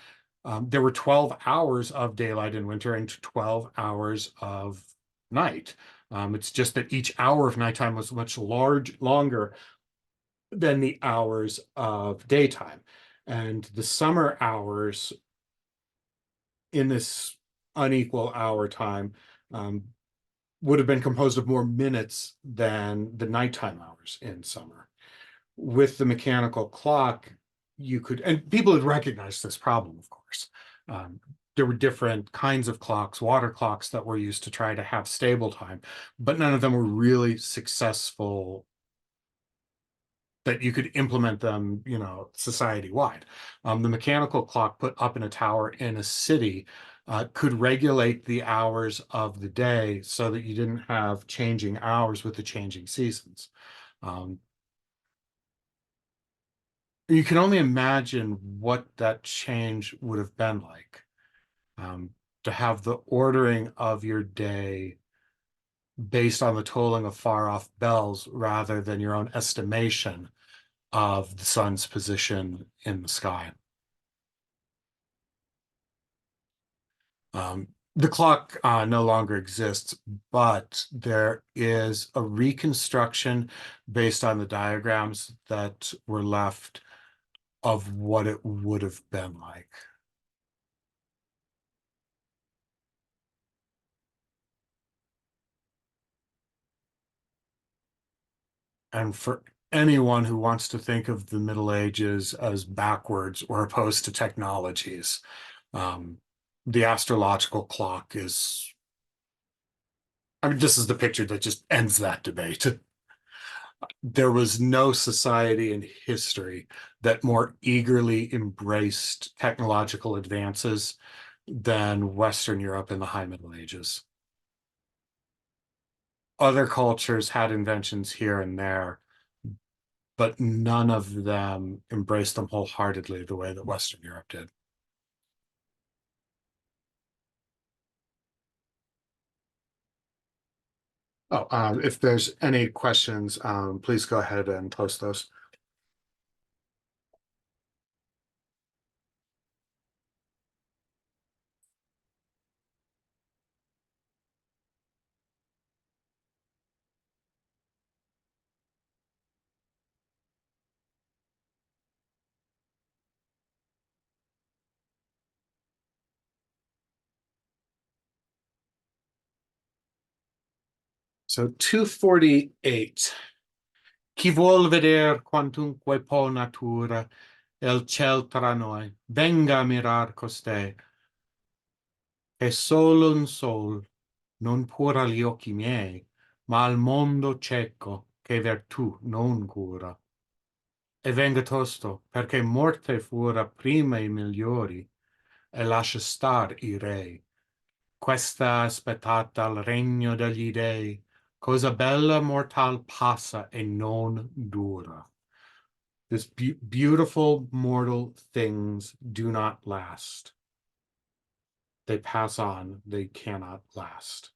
there were 12 hours of daylight in winter and 12 hours of night. It's just that each hour of nighttime was much longer than the hours of daytime. And the summer hours in this unequal hour time would have been composed of more minutes than the nighttime hours in summer. With the mechanical clock, you could, and people had recognized this problem, of course. There were different kinds of clocks, water clocks that were used to try to have stable time, but none of them were really successful that you could implement them, society-wide. The mechanical clock put up in a tower in a city could regulate the hours of the day so that you didn't have changing hours with the changing seasons. You can only imagine what that change would have been like, to have the ordering of your day based on the tolling of far-off bells rather than your own estimation of the sun's position in the sky. The clock no longer exists, but there is a reconstruction based on the diagrams that were left of what it would have been like. And for anyone who wants to think of the Middle Ages as backwards or opposed to technologies, um, the astrological clock is, I mean, this is the picture that just ends that debate. There was no society in history that more eagerly embraced technological advances than Western Europe in the High Middle Ages. Other cultures had inventions here and there, but none of them embraced them wholeheartedly the way that Western Europe did. Oh, if there's any questions, please go ahead and post those. So 248. Chi vuol veder quantunque po natura, el ciel tra noi, venga a mirar costei, e solo un sol, non pur agli occhi miei, ma al mondo cieco, che vertù non cura. E venga tosto, perché morte fura prima i migliori, e lascia star i re. Questa aspettata al regno degli dei, cosa bella mortal passa e non dura. This beautiful mortal things do not last. They pass on, they cannot last.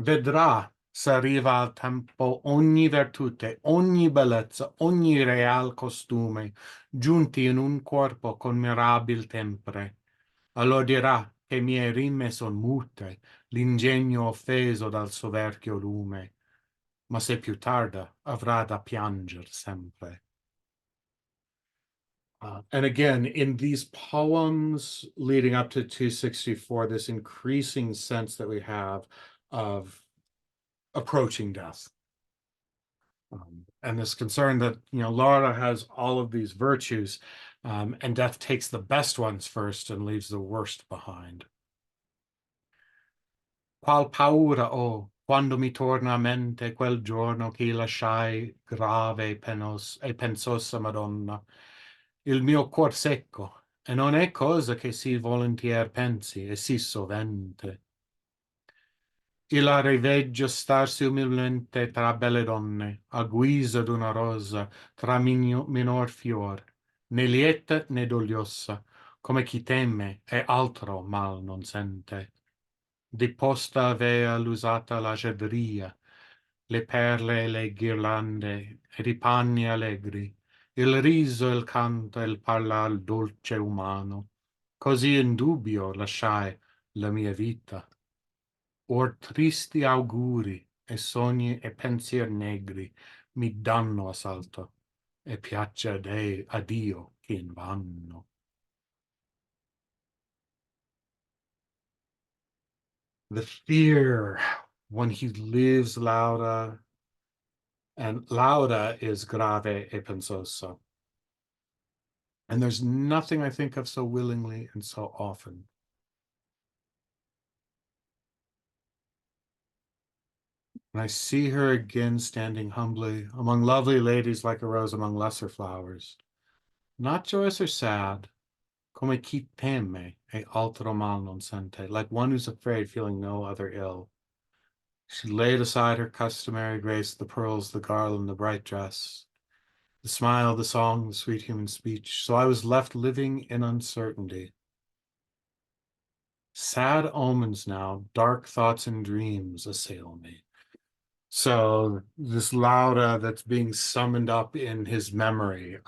Vedrà, s'arriva al tempo, ogni virtute, ogni bellezza, ogni real costume, giunti in un corpo con mirabil tempre. Allora dirà che mie rime son mute, l'ingegno offeso dal soverchio lume, ma se più tarda avrà da pianger sempre. And again, in these poems leading up to 264, this increasing sense that we have of approaching death. And this concern that, Laura has all of these virtues, and death takes the best ones first and leaves the worst behind. Qual paura ho, quando mi torna a mente quel giorno che lasciai grave e pensosa Madonna, il mio cuor secco, e non è cosa che sì volentier pensi, e sì sovente. E la riveggio starsi umilmente tra belle donne, a guisa d'una rosa, tra minor fior, né lieta né dogliosa, come chi teme e altro mal non sente. Di posta avea l'usata la leggiadria, le perle e le ghirlande, ed i panni allegri, il riso e il canto e il parlar dolce umano. Così in dubbio lasciai la mia vita. Or tristi auguri e sogni e pensier negri mi danno assalto, e piaccia Dei a Dio che invanno. The fear when he leaves Laura, and Laura is grave e pensoso. And there's nothing I think of so willingly and so often. And I see her again standing humbly among lovely ladies like a rose among lesser flowers, not joyous or sad, come chi teme e altro mal non sente, like one who's afraid, feeling no other ill. She laid aside her customary grace, the pearls, the garland, the bright dress, the smile, the song, the sweet human speech. So I was left living in uncertainty. Sad omens now, dark thoughts and dreams assail me. So this Laura that's being summoned up in his memory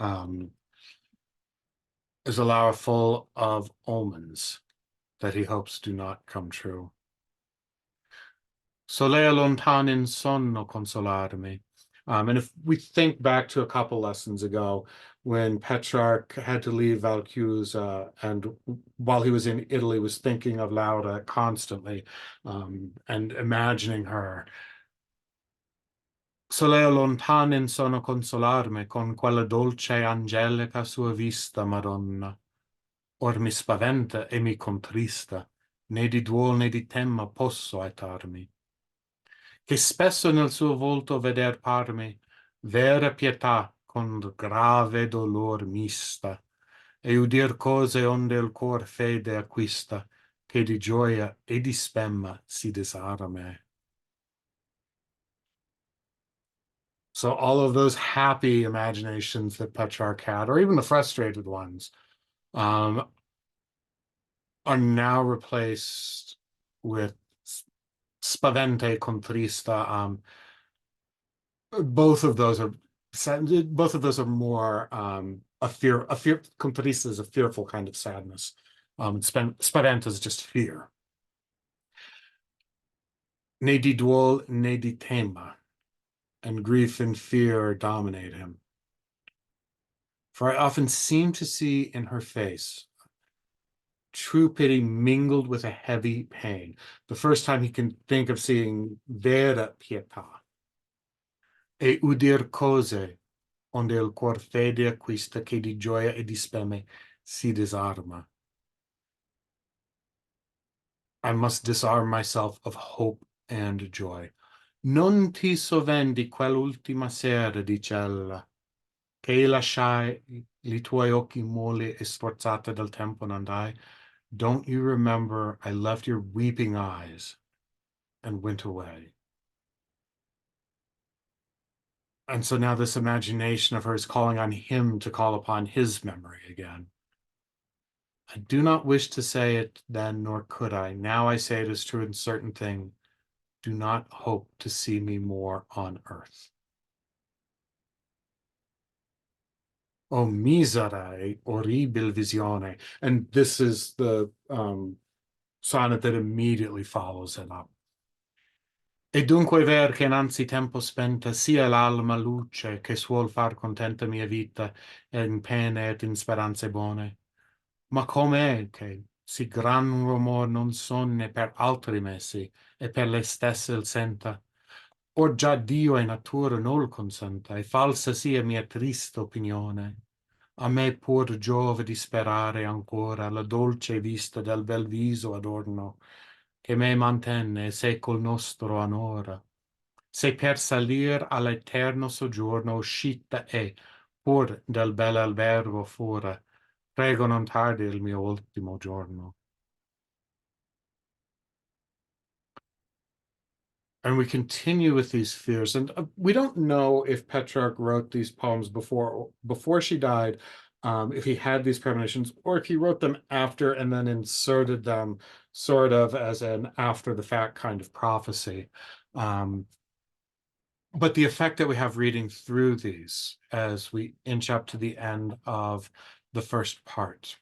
is a Laura full of omens. that he hopes do not come true. Solea lontan in sonno consolarmi. And if we think back to a couple lessons ago, when Petrarch had to leave Valcusa, and while he was in Italy, was thinking of Laura constantly, and imagining her. Solea lontan in sonno consolarmi con quella dolce e angelica sua vista, Madonna. Or mi spaventa e mi contrista, né di duol né di temma posso aitarmi. Che spesso nel suo volto veder parmi vera pietà con grave dolor mista, e udir cose onde il cor fede acquista, che di gioia e di spemma si disarme. So all of those happy imaginations that Petrarch had, or even the frustrated ones, um, are now replaced with spavente contrista. Both of those are more a fear contrista is a fearful kind of sadness. Spaventa is just fear. Ne di duol, ne di tema, and grief and fear dominate him. For I often seem to see in her face true pity mingled with a heavy pain. The first time he can think of seeing vera pietà. E udir cose onde il cor fede acquista, che di gioia e di speme si disarma. I must disarm myself of hope and joy. Non ti sovendi quell'ultima sera, dicella, che lasciai li tuoi occhi molli e sforzate dal tempo n'andai. Don't you remember I left your weeping eyes and went away? And so now this imagination of her is calling on him to call upon his memory again. I do not wish to say it then, nor could I. Now I say it is true in certain thing. Do not hope to see me more on earth. O miserae, horribil visione. And this is the sonnet that immediately follows it up. E dunque ver che innanzi tempo spenta sia l'alma luce che suol far contenta mia vita in pene ed in speranze buone. Ma com'è che si gran rumor non sonne per altri messi e per lei stesse il senta? Or già Dio e natura nol consenta, e falsa sia mia triste opinione. A me pur giove di sperare ancora la dolce vista del bel viso adorno, che me mantenne secol nostro anora. Se per salir all'eterno soggiorno uscita è, pur del bel albergo fora, prego non tardi il mio ultimo giorno. And we continue with these fears. And we don't know if Petrarch wrote these poems before she died, if he had these premonitions, or if he wrote them after and then inserted them sort of as an after the fact kind of prophecy. But the effect that we have reading through these as we inch up to the end of the first part.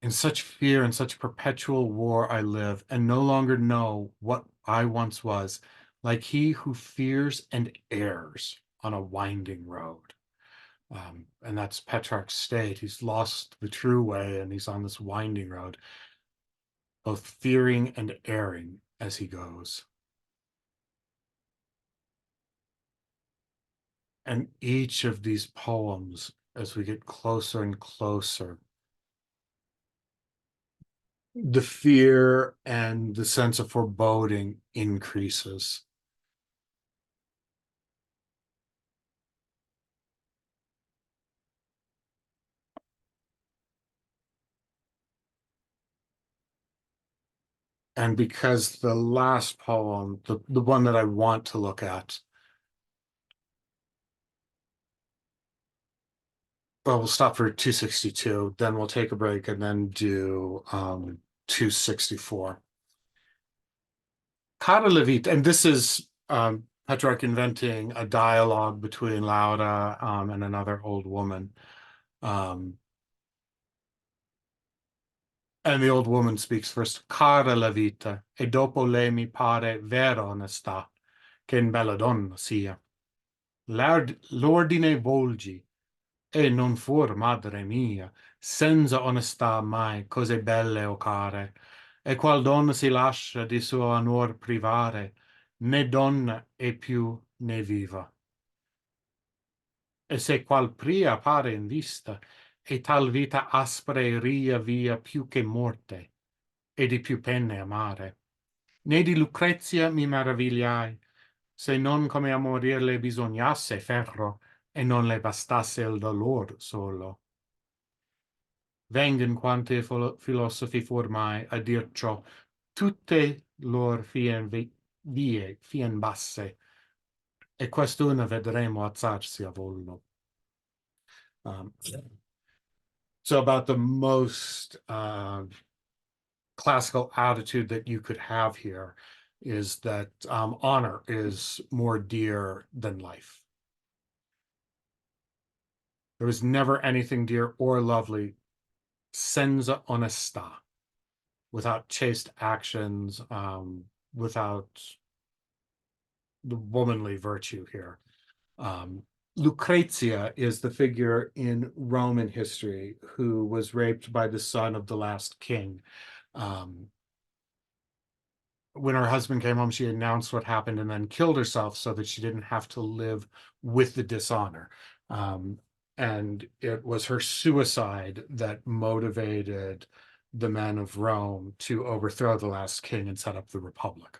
In such fear and such perpetual war I live, and no longer know what I once was, like he who fears and errs on a winding road. And that's Petrarch's state. He's lost the true way, and he's on this winding road, both fearing and erring as he goes. And each of these poems, as we get closer and closer, the fear and the sense of foreboding increases. And because the last poem, the one that I want to look at, well, we'll stop for 262, then we'll take a break and then do 264. Cara la vita, and this is Petrarch inventing a dialogue between Laura and another old woman. And the old woman speaks first. Cara la vita, e dopo lei mi pare vera onestà, che in bella donna sia. L'ordine volgi, e non fur, madre mia, senza onestà mai cose belle o care. E qual donna si lascia di suo onor privare, né donna è più né viva. E se qual pria pare in vista, e tal vita aspra e ria via più che morte, e di più penne amare. Né di Lucrezia mi maravigliai, se non come a morir le bisognasse ferro, e non le bastasse il dolor solo. Vengan quante filosofi formai a dir ciò, tutte lor fien vie, fien basse, e quest'una vedremo alzarsi a volo. Um, so about the most classical attitude that you could have here is that honor is more dear than life. There was never anything dear or lovely senza onestà, without chaste actions, without the womanly virtue here. Lucrezia is the figure in Roman history who was raped by the son of the last king. When her husband came home, she announced what happened and then killed herself so that she didn't have to live with the dishonor. And it was her suicide that motivated the men of Rome to overthrow the last king and set up the Republic.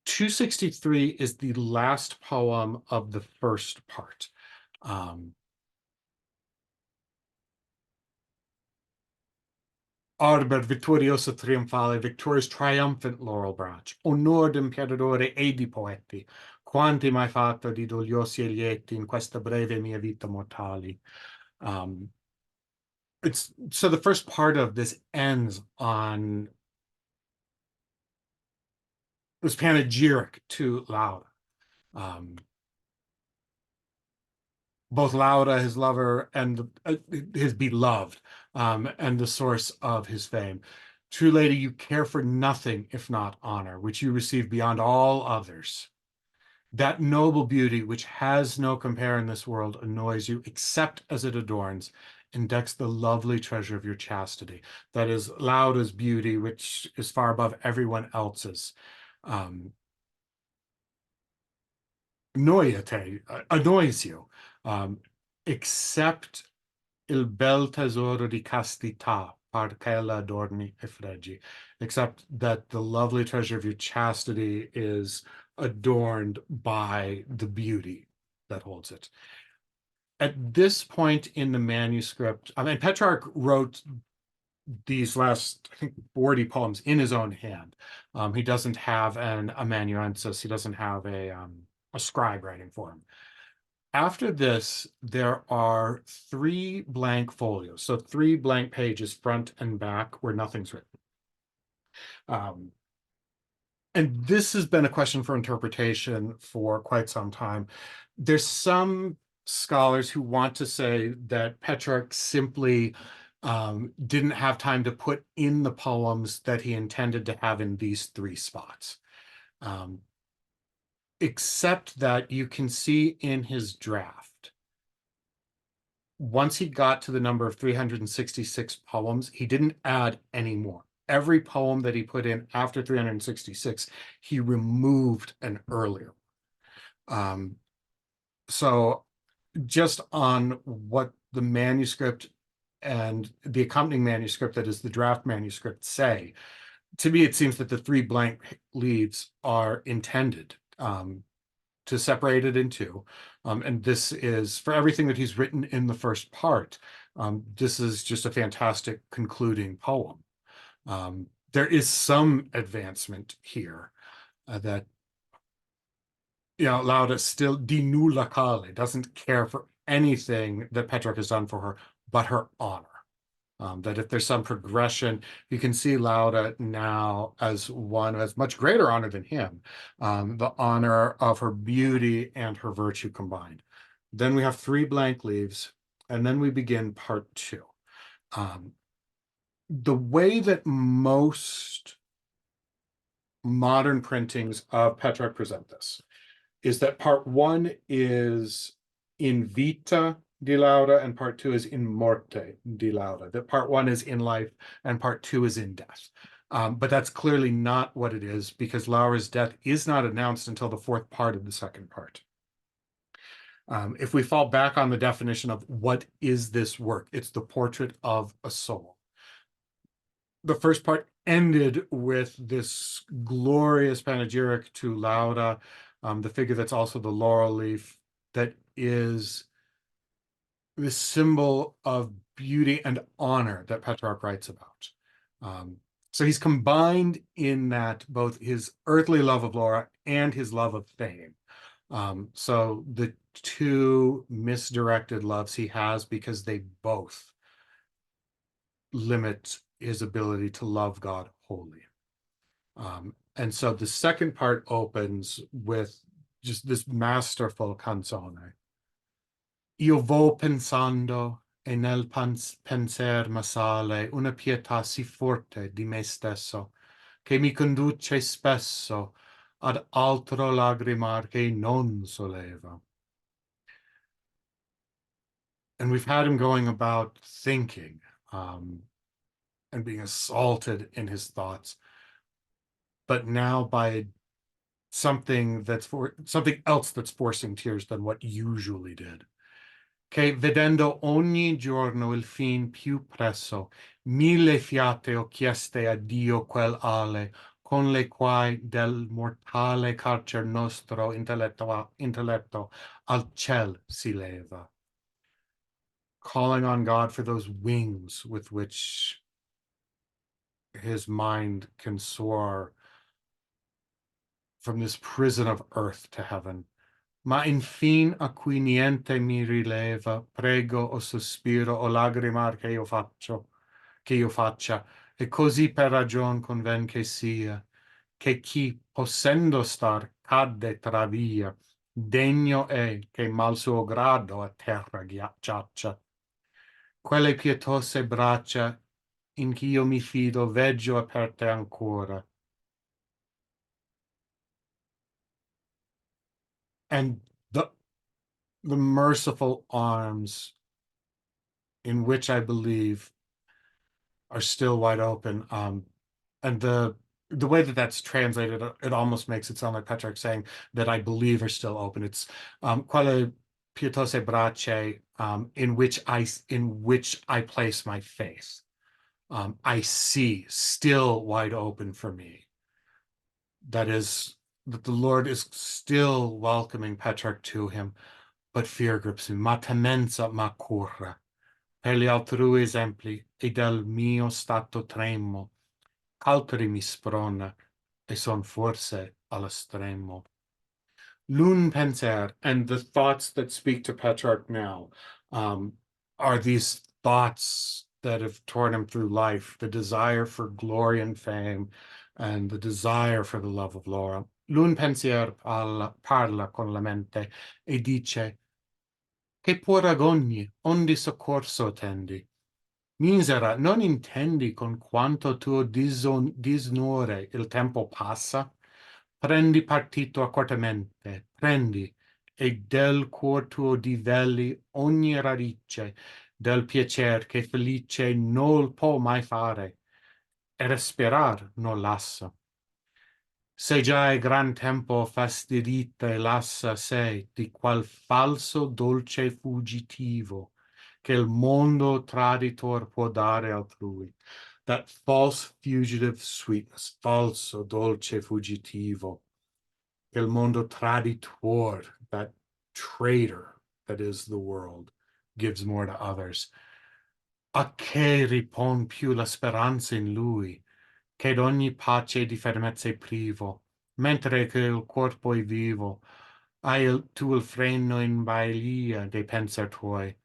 263 is the last poem of the first part. Arbor vittorioso trionfale, victorious triumphant laurel branch, onor d'imperatore e di poeti, quanti m'hai fatto di dogliosi e lieti in questa breve mia vita mortali. It's so the first part of this ends on this panegyric to Laura. Both Laura, his lover, and his beloved, and the source of his fame. True lady, you care for nothing if not honor, which you receive beyond all others. That noble beauty, which has no compare in this world, annoys you, except as it adorns and decks the lovely treasure of your chastity. That is Laura's beauty, which is far above everyone else's. Annoys you, except il bel tesoro di castità, perché la adorni e freggi, except that the lovely treasure of your chastity is adorned by the beauty that holds it. At this point in the manuscript, I mean, Petrarch wrote these last, I think, 40 poems in his own hand. He doesn't have an amanuensis. He doesn't have a scribe writing for him. After this, there are 3 blank folios, so 3 blank pages, front and back, where nothing's written. And this has been a question for interpretation for quite some time. There's some scholars who want to say that Petrarch simply didn't have time to put in the poems that he intended to have in these 3 spots. Except that you can see in his draft, once he got to the number of 366 poems, he didn't add any more. Every poem that he put in after 366, he removed an earlier. So just on what the manuscript and the accompanying manuscript, that is the draft manuscript, say, to me, it seems that the 3 blank leaves are intended to separate it in 2. And this is, for everything that he's written in the first part, this is just a fantastic concluding poem. There is some advancement here that, Laura still di nulla cale, doesn't care for anything that Petrarch has done for her, but her honor. That if there's some progression, you can see Laura now as one who has much greater honor than him, the honor of her beauty and her virtue combined. Then we have 3 blank leaves, and then we begin part two. Um, the way that most modern printings of Petrarch present this is that part one is in vita di Laura and part two is in morte di Laura. That part one is in life and part two is in death. But that's clearly not what it is, because Laura's death is not announced until the fourth part of the second part. If we fall back on the definition of what is this work, it's the portrait of a soul. The first part ended with this glorious panegyric to Laura, the figure that's also the laurel leaf, that is the symbol of beauty and honor that Petrarch writes about. So he's combined in that both his earthly love of Laura and his love of fame. So the two misdirected loves he has, because they both limit his ability to love God wholly. And so the second part opens with just this masterful canzone. Io vo pensando e nel penser m'assale una pietà si forte di me stesso che mi conduce spesso ad altro lagrimar che non solleva. And we've had him going about thinking and being assaulted in his thoughts, but now by something else that's forcing tears than what usually did. Che vedendo ogni giorno il fin più presso, mille fiate ho chieste a Dio quel ale, con le quai del mortale carcer nostro intelletto al ciel si leva. Calling on God for those wings with which his mind can soar from this prison of earth to heaven. Ma infin a cui niente mi rileva, prego o sospiro o lagrimar che io faccia, e così per ragion conven che sia, che chi, possendo star, cadde tra via, degno è che mal suo grado a terra giaccia. Quelle pietose braccia in chi io mi fido veggio aperte ancora. And the merciful arms in which I believe are still wide open. And the way that that's translated, it almost makes it sound like Petrarch saying that I believe are still open. It's quale pietose braccia, in which I place my faith. I see still wide open for me. That is, that the Lord is still welcoming Petrarch to him, but fear grips me. Ma temenza m'accurra per gli altrui esempi e del mio stato tremo, altri mi sprona e son forse all'estremo. L'un penser, and the thoughts that speak to Petrarch now, are these thoughts that have torn him through life, the desire for glory and fame, and the desire for the love of Laura. L'un pensier parla con la mente e dice: che può ragogni, ondi soccorso tendi? Misera, non intendi con quanto tuo disnore il tempo passa? Prendi partito accortamente, prendi, e del cuor tuo divelli ogni radice del piacer che felice non può mai fare, e respirar non lassa. Se già è gran tempo fastidita e lassa sé di qual falso dolce fuggitivo che il mondo traditor può dare altrui. That false fugitive sweetness, falso dolce fuggitivo, che il mondo traditor, that traitor that is the world, gives more to others. A che ripon più la speranza in lui, che d'ogni pace di fermezze privo, mentre che il corpo è vivo, hai tu il freno in balia dei penser tuoi.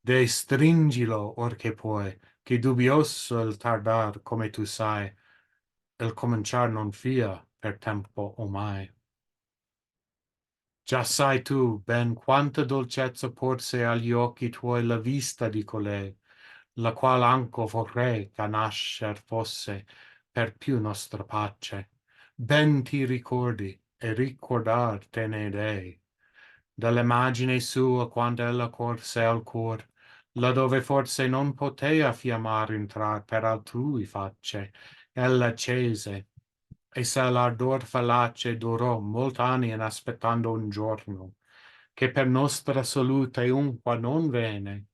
De stringilo or che puoi, che dubbioso il tardar, come tu sai, il cominciar non fia per tempo o mai. Già sai tu ben quanta dolcezza porse agli occhi tuoi la vista di colei, la qual anco vorrei che nascer fosse per più nostra pace. Ben ti ricordi e ricordar te ne dei. Dall'immagine sua quando ella corse al cor, laddove forse non potea fiammar entrar per altrui facce, ella accese, e se l'ardor fallace durò molt'anni in aspettando un giorno, che per nostra salute unqua non vene,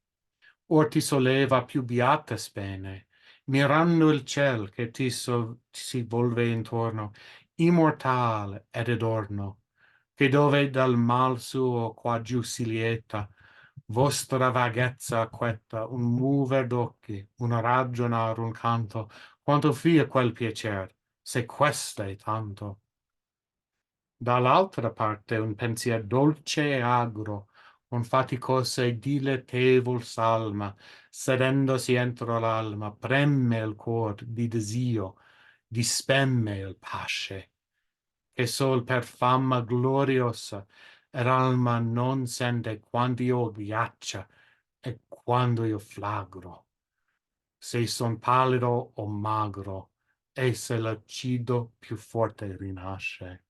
or ti soleva più beate spene, mirando il ciel che si volve intorno, immortal ed adorno, che dove dal mal suo qua giù si lieta, vostra vaghezza quetta, un mover d'occhi, un ragionar, un canto, quanto fia quel piacer, se questa è tanto. Dall'altra parte un pensier dolce e agro, un faticoso e dilettevol salma, sedendosi entro l'alma, premme il cor di desio, dispemme il pasce, che sol per fama gloriosa, ed alma non sente quando io ghiaccia e quando io flagro, se son pallido o magro, e se l'acido più forte rinasce.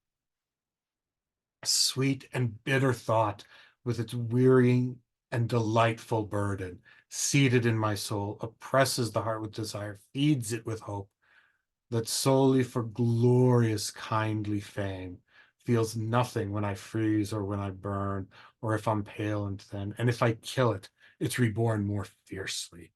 A sweet and bitter thought with its wearying and delightful burden, seated in my soul, oppresses the heart with desire, feeds it with hope, that solely for glorious kindly fame feels nothing when I freeze or when I burn, or if I'm pale and thin, and if I kill it, it's reborn more fiercely.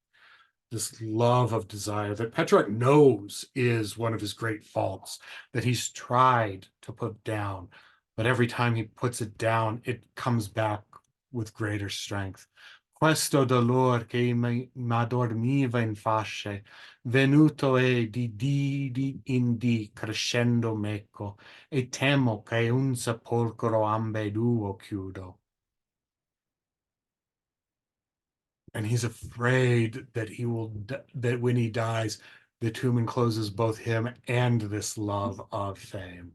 This love of desire that Petrarch knows is one of his great faults, that he's tried to put down, but every time he puts it down, it comes back with greater strength. Questo dolor che m'addormiva in fasce, venuto è di in di crescendo meco, e temo che un sepolcro ambeduo chiudo. And he's afraid that that when he dies, the tomb encloses both him and this love of fame.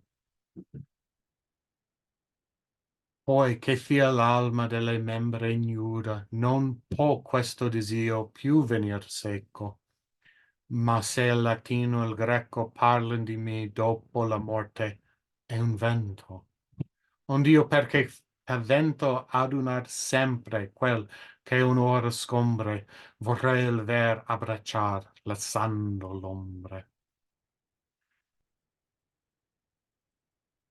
Poi che fia l'alma delle membre ignuda, non può questo desio più venir seco, ma se il latino e il greco parlan di me dopo la morte, è un vento. Ond'io perché vento adunar sempre quel che un'ora scombre, vorrei il ver abbracciar, lasciando l'ombre.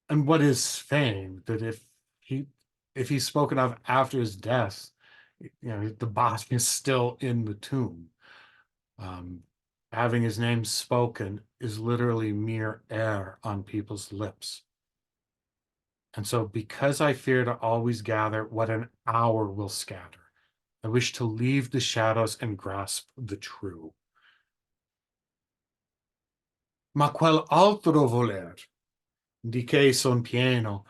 And what is fame? That he if he's spoken of after his death, the body is still in the tomb. Um, Having his name spoken is literally mere air on people's lips. And so, because I fear to always gather what an hour will scatter, I wish to leave the shadows and grasp the true. Ma quel altro voler, di che son pieno,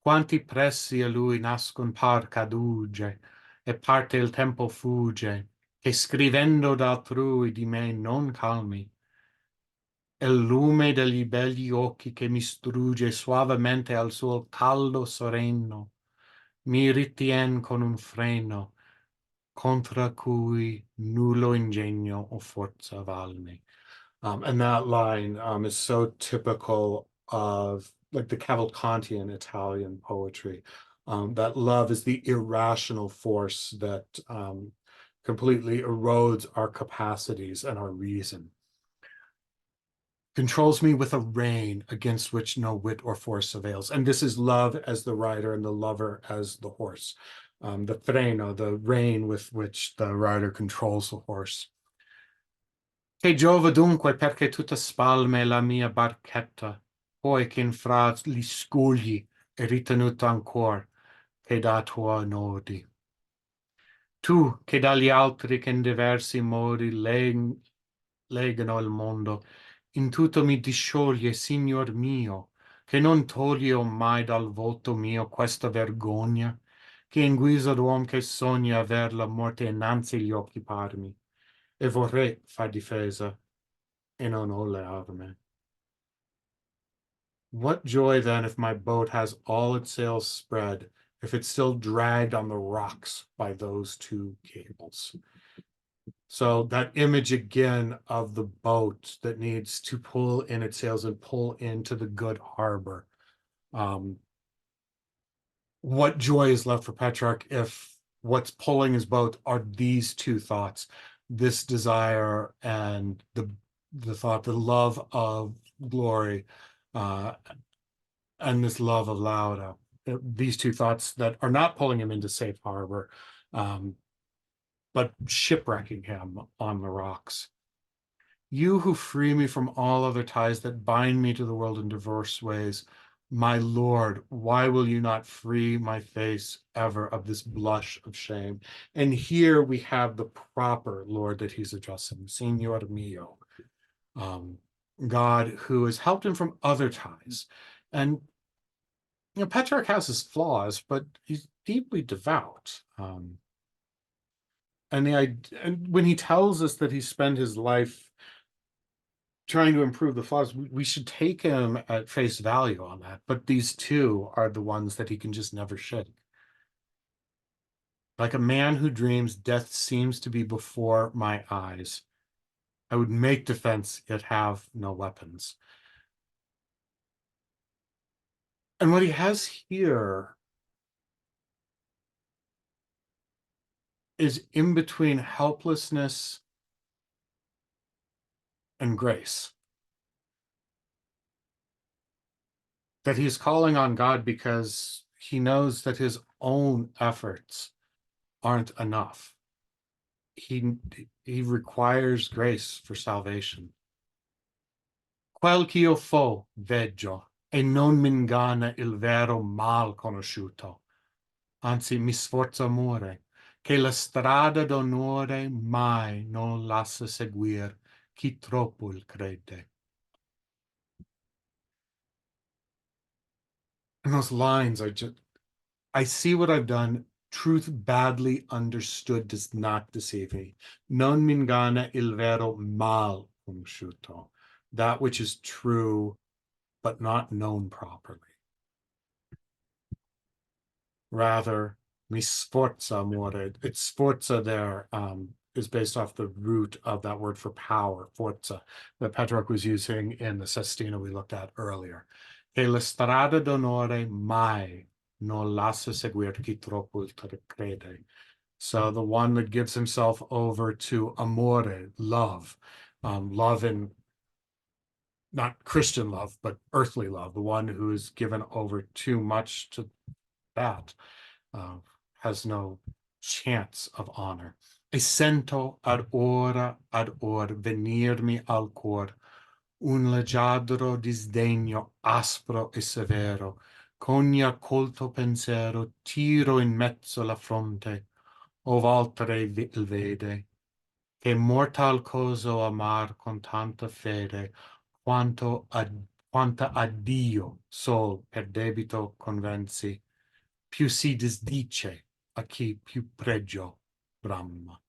quanti pressi a lui nascon par caduge, e parte il tempo fugge, che scrivendo d'altrui di me non calmi, e il lume degli begli occhi che mi strugge suavemente al suo caldo sereno, mi ritien con un freno, contra cui nullo ingegno o forza valmi. And that line is so typical of like the Cavalcantian Italian poetry. That love is the irrational force that completely erodes our capacities and our reason. Controls me with a rein against which no wit or force avails. And this is love as the rider and the lover as the horse. The freno, the rein with which the rider controls the horse. Che giova dunque perché tutta spalme la mia barchetta, poi che in fra gli scogli è ritenuta ancor, che da tua nodi. Tu, che dagli altri che in diversi modi legano il mondo, in tutto mi discioglie, Signor mio, che non toglio mai dal volto mio questa vergogna, che in guisa d'uom che sogna aver la morte innanzi gli occhi parmi, e vorrei far difesa, e non ho le armi. What joy then if my boat has all its sails spread, if it's still dragged on the rocks by those two cables. So that image again of the boat that needs to pull in its sails and pull into the good harbor. Um, what joy is left for Petrarch if what's pulling his boat are these two thoughts, this desire and the thought, the love of glory, uh, and this love of Lauda. These two thoughts that are not pulling him into safe harbor, um, but shipwrecking him on the rocks. You who free me from all other ties that bind me to the world in diverse ways, my Lord, why will you not free my face ever of this blush of shame? And here we have the proper Lord that he's addressing, Signor mio, um, God who has helped him from other ties. And Petrarch has his flaws, but he's deeply devout. And when he tells us that he spent his life trying to improve the flaws, we should take him at face value on that. But these two are the ones that he can just never shake. Like a man who dreams, death seems to be before my eyes. I would make defense, yet have no weapons. And what he has here is in between helplessness and grace. That he's calling on God because he knows that his own efforts aren't enough. He requires grace for salvation. Quel ch'io fo, veggio, e non m'inganna il vero mal conosciuto. Anzi, mi sforzo amore, che la strada d'onore mai non lascia seguir chi troppo il crede. And those lines are just, I see what I've done. Truth badly understood does not deceive me. Non m'inganna il vero mal conosciuto. That which is true, but not known properly. Rather, mi sforza amore. It's sforza there is based off the root of that word for power, forza, that Petrarch was using in the sestina we looked at earlier. Che la strada d'onore mai non lascia seguir chi troppo il crede. So the one that gives himself over to amore, love, love in not Christian love, but earthly love, the one who is given over too much to that, uh, has no chance of honor. E sento ad or venirmi al cor un leggiadro disdegno aspro e severo, cogna colto pensiero tiro in mezzo la fronte, ov'altre il vede, che mortal coso amar con tanta fede, quanta a Dio sol per debito convenzi, più si disdice a chi più pregio brama.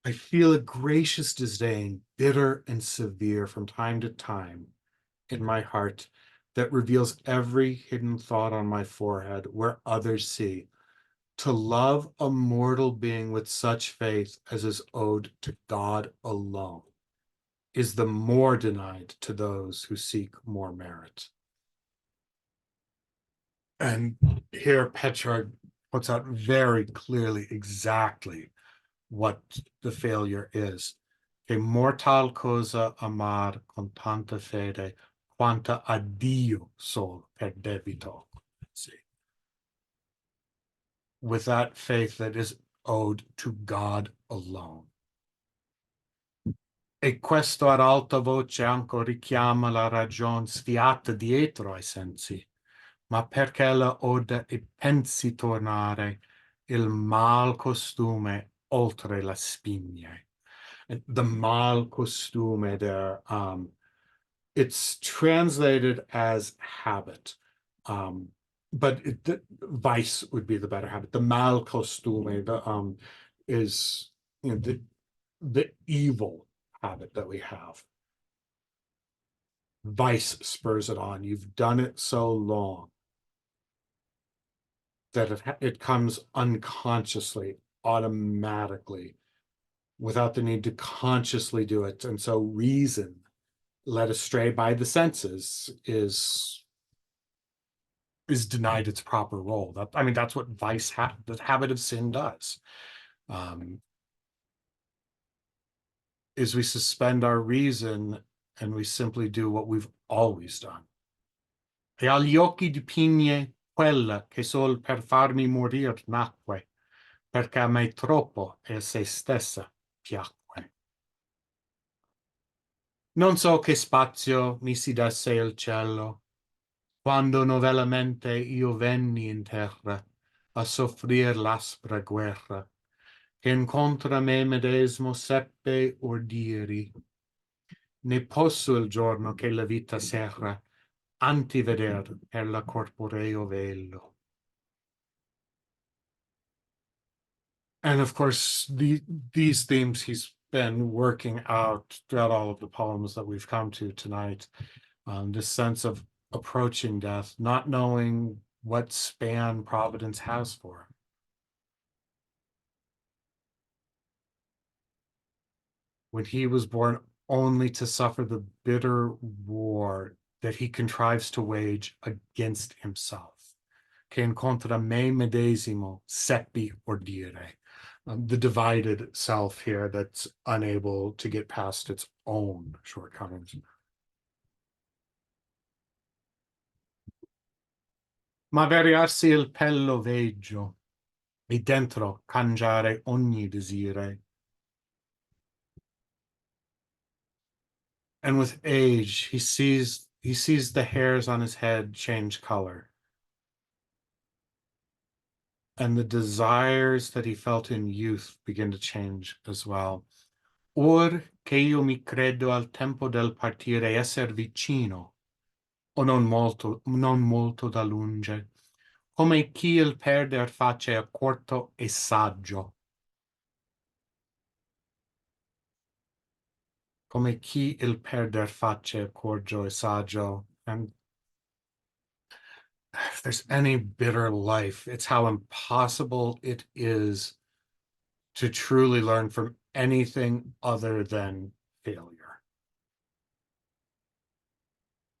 I feel a gracious disdain, bitter and severe from time to time in my heart, that reveals every hidden thought on my forehead where others see. To love a mortal being with such faith as is owed to God alone is the more denied to those who seek more merit. And here Petrarch puts out very clearly exactly what the failure is. Che mortal cosa amar con tanta fede, quanta a Dio sol per debito. See, with that faith that is owed to God alone. E questo ad alta voce anco richiama la ragion sfiata dietro ai sensi, ma perché la oda e pensi tornare il mal costume oltre la spigne. And the mal costume there, it's translated as habit, but vice would be the better habit. The mal costume is the evil habit that we have. Vice spurs it on. You've done it so long that it comes unconsciously, automatically, without the need to consciously do it. And so reason, led astray by the senses, is denied its proper role. That, I mean, that's what vice, the habit of sin does. Um, is we suspend our reason and we simply do what we've always done. E agli occhi di Pigne quella che sol per farmi morir nacque, perché a me troppo e a se stessa piacque. Non so che spazio mi si desse il cielo, quando novellamente io venni in terra a soffrir l'aspra guerra, che incontra me medesimo seppe ordiri. Ne posso il giorno che la vita serra, antiveder per la corporeo velo. And of course, these themes he's been working out throughout all of the poems that we've come to tonight. This sense of approaching death, not knowing what span Providence has for him. When he was born only to suffer the bitter war that he contrives to wage against himself. Che incontra me medesimo seppi ordire. The divided self here that's unable to get past its own shortcomings. Ma veriarsi il pello veggio e dentro cangiare ogni desire. And with age, he sees the hairs on his head change color. And the desires that he felt in youth begin to change as well. Or che io mi credo al tempo del partire esser vicino, o non molto da lunge, come chi il perder face accorto e saggio. Come chi il perder face accorto e saggio. And if there's any bitter life, it's how impossible it is to truly learn from anything other than failure.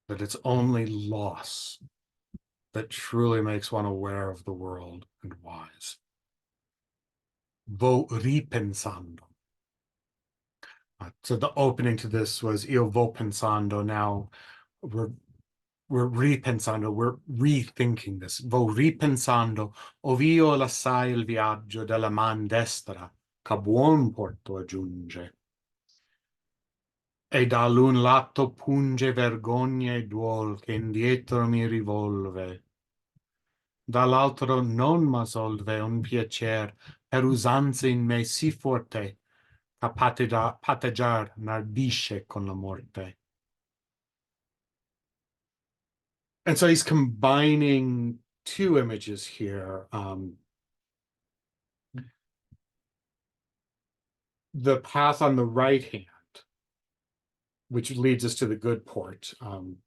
That it's only loss that truly makes one aware of the world and wise. Vo ripensando. So the opening to this was Io vo pensando. Now we're ripensando, we're rethinking this. Vo ripensando, ov'io lasciai il viaggio della man destra, che buon porto aggiunge. E dall'un lato punge vergogna e duol che indietro mi rivolve. Dall'altro non m'assolve un piacer per usanza in me sì forte che patteggiar n'ardisce con la morte. And so he's combining two images here. The path on the right hand, which leads us to the good port,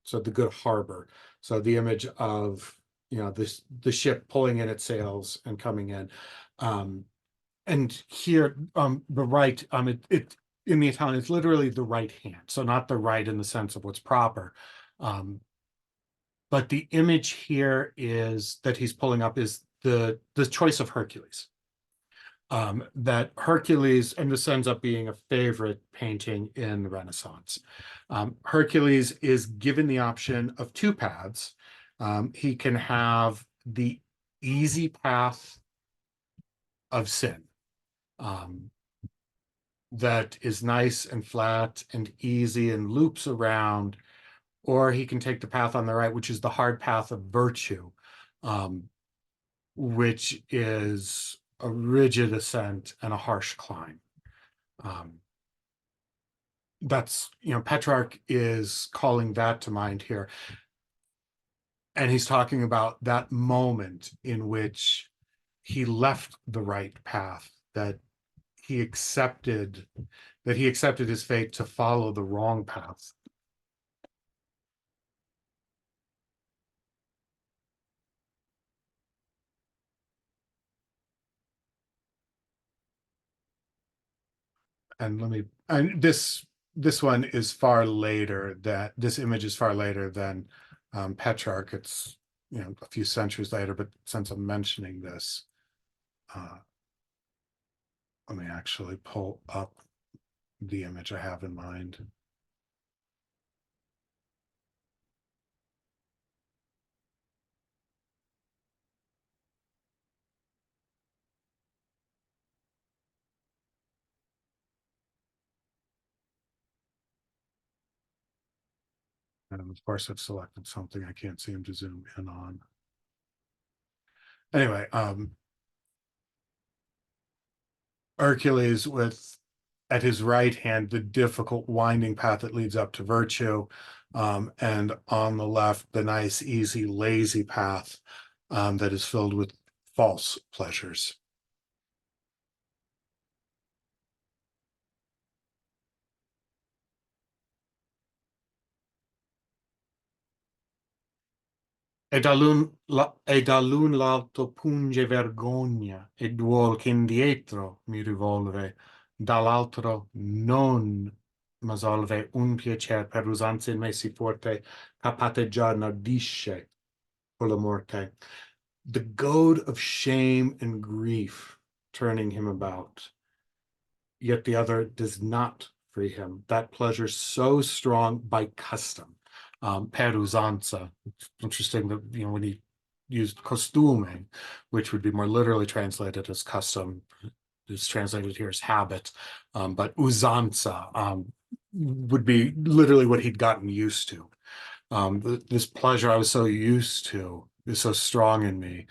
so the good harbor. So the image of the ship pulling in its sails and coming in. And here, the right, it in the Italian, it's literally the right hand. So not the right in the sense of what's proper. But the image here is that he's pulling up is the choice of Hercules. That Hercules, and this ends up being a favorite painting in the Renaissance. Hercules is given the option of two paths. He can have the easy path of sin, that is nice and flat and easy and loops around, or he can take the path on the right, which is the hard path of virtue, which is a rigid ascent and a harsh climb. That's, Petrarch is calling that to mind here. And he's talking about that moment in which he left the right path, that he accepted his fate to follow the wrong path. And let me, and this one is far later, that this image is far later than Petrarch. It's, a few centuries later, but since I'm mentioning this, uh, let me actually pull up the image I have in mind. And of course, I've selected something I can't seem to zoom in on. Anyway, Hercules with at his right hand the difficult winding path that leads up to virtue, and on the left the nice, easy, lazy path that is filled with false pleasures. E da l'un l'alto punge vergogna, e duol che indietro mi rivolve, dall'altro non m'assolve un piacer per usanza in me si forte, a patteggiar n'ardisce con la morte. The goad of shame and grief turning him about, yet the other does not free him. That pleasure so strong by custom, per usanza. It's interesting that when he used costume, which would be more literally translated as custom, is translated here as habit, but usanza would be literally what he'd gotten used to. This pleasure I was so used to is so strong in me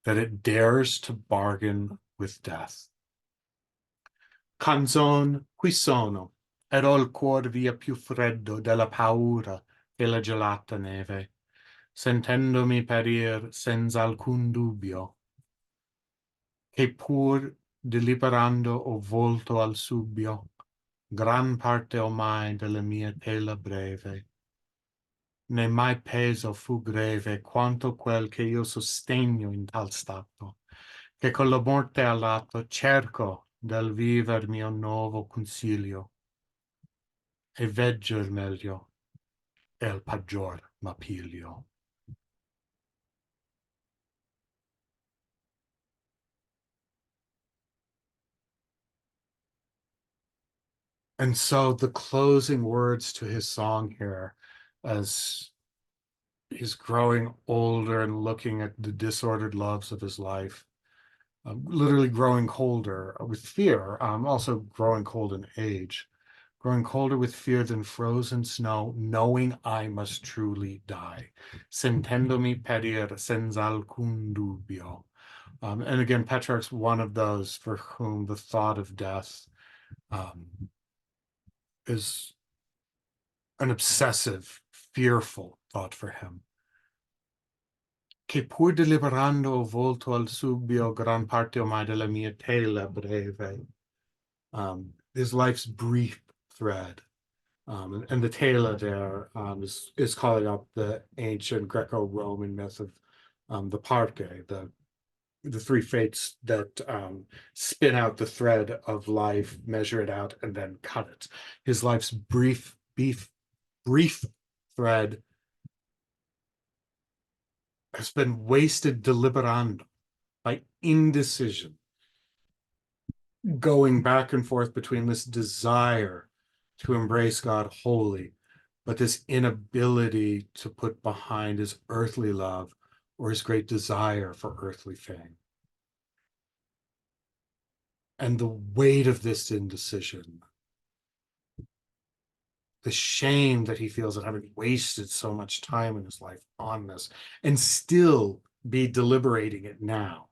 that it dares to bargain with death. Canzon qui sono, ed ho il cuor via più freddo della paura e la gelata neve, sentendomi perir senza alcun dubbio, che pur deliberando ho volto al subbio, gran parte ormai della mia tela breve. Né mai peso fu greve quanto quel che io sostegno in tal stato, che con la morte al lato cerco del viver mio nuovo consiglio, e vegger meglio, e il peggior m'appiglio. And so the closing words to his song here, as he's growing older and looking at the disordered loves of his life, literally growing colder with fear, also growing cold in age, growing colder with fear than frozen snow, knowing I must truly die. Sentendomi perir senza alcun dubbio. And again, Petrarch's one of those for whom the thought of death um, is an obsessive, fearful thought for him. Che pur deliberando ho volto al subbio gran parte ormai della mia tela breve. His life's brief thread. And the tela there is calling up the ancient Greco-Roman myth of the parque, the three fates that spin out the thread of life, measure it out, and then cut it. His life's brief thread has been wasted deliberando by indecision, going back and forth between this desire to embrace God wholly, but this inability to put behind his earthly love or his great desire for earthly fame. And the weight of this indecision, the shame that he feels at having wasted so much time in his life on this and still be deliberating it now.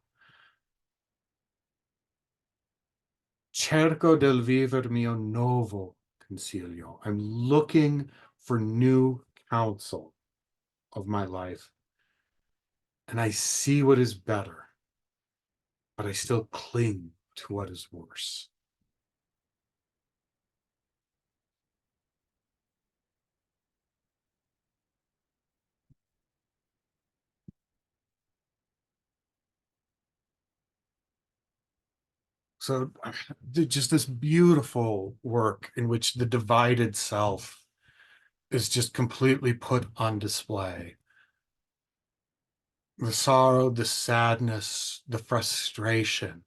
Cerco del viver mio novo consiglio. I'm looking for new counsel of my life. And I see what is better, but I still cling to what is worse. So just this beautiful work in which the divided self is just completely put on display. The sorrow, the sadness, the frustration,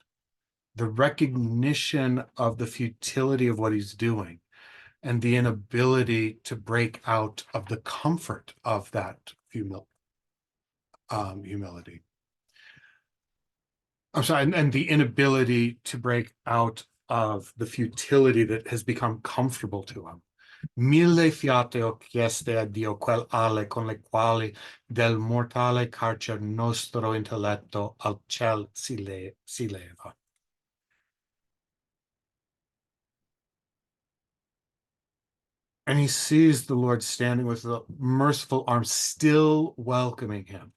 the recognition of the futility of what he's doing, and the inability to break out of the comfort of that humility. I'm sorry, and the inability to break out of the futility that has become comfortable to him. Mille fiate ho chieste a Dio quel ale con le quali del mortale carcer nostro intelletto al ciel si leva. And he sees the Lord standing with the merciful arms still welcoming him.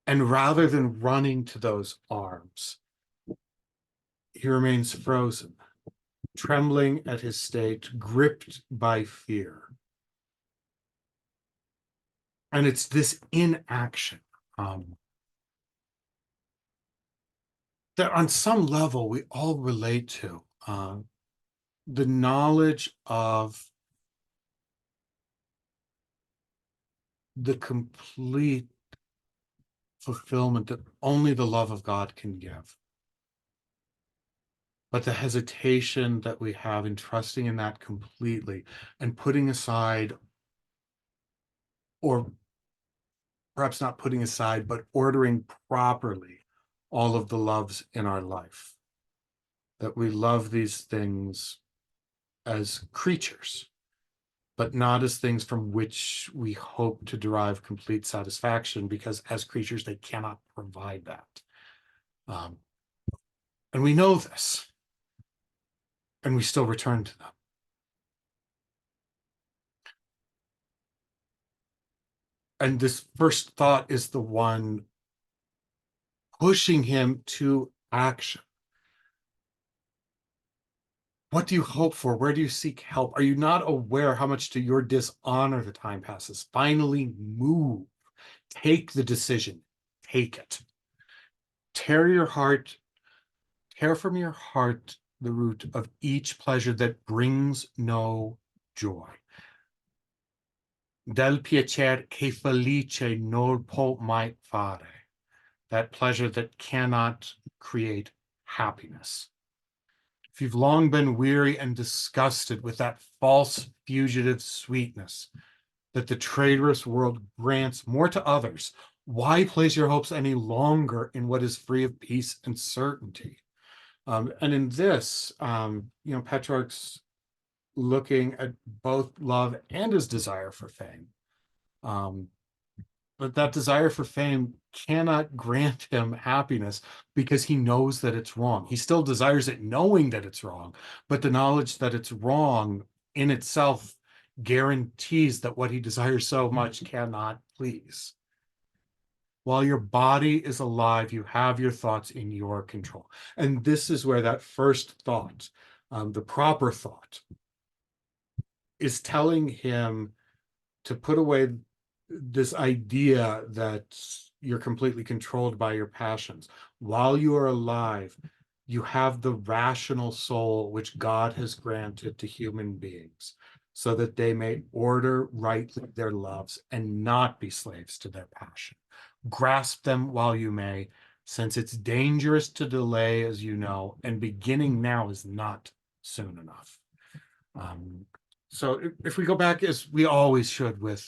And rather than running to those arms, he remains frozen, trembling at his state, gripped by fear. And it's this inaction that on some level we all relate to. The knowledge of the complete fulfillment that only the love of God can give. But the hesitation that we have in trusting in that completely and putting aside, or perhaps not putting aside, but ordering properly all of the loves in our life. That we love these things as creatures, but not as things from which we hope to derive complete satisfaction, because as creatures, they cannot provide that. And we know this, and we still return to them. And this first thought is the one pushing him to action. What do you hope for? Where do you seek help? Are you not aware how much to your dishonor the time passes? Finally move. Take the decision. Take it. Tear from your heart the root of each pleasure that brings no joy. Del piacer che felice non può mai fare. That pleasure that cannot create happiness. If you've long been weary and disgusted with that false fugitive sweetness that the traitorous world grants more to others, why place your hopes any longer in what is free of peace and certainty? And in this, Petrarch's looking at both love and his desire for fame. But that desire for fame cannot grant him happiness because he knows that it's wrong. He still desires it knowing that it's wrong, but the knowledge that it's wrong in itself guarantees that what he desires so much cannot please. While your body is alive, you have your thoughts in your control. And this is where that first thought, the proper thought, is telling him to put away this idea that you're completely controlled by your passions. While you are alive, you have the rational soul which God has granted to human beings so that they may order rightly their loves and not be slaves to their passion. Grasp them while you may, since it's dangerous to delay, as you know, and beginning now is not soon enough. So if we go back, as we always should with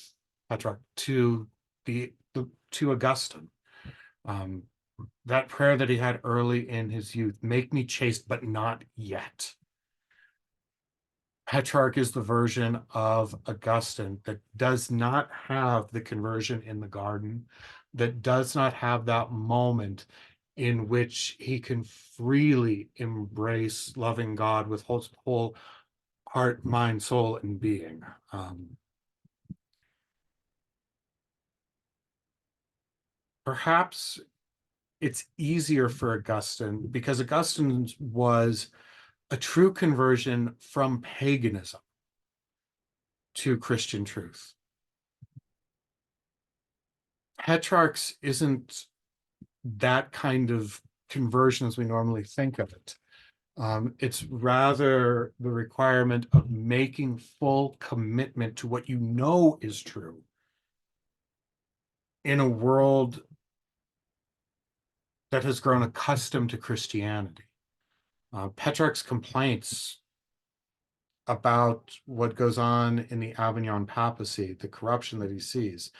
Petrarch, to to Augustine, that prayer that he had early in his youth, make me chaste, but not yet. Petrarch is the version of Augustine that does not have the conversion in the garden, that does not have that moment in which he can freely embrace loving God with whole heart, mind, soul, and being. Perhaps it's easier for Augustine because Augustine was a true conversion from paganism to Christian truth. Petrarch's isn't that kind of conversion as we normally think of it. It's rather the requirement of making full commitment to what you know is true in a world that has grown accustomed to Christianity. Petrarch's complaints about what goes on in the Avignon papacy, the corruption that he sees.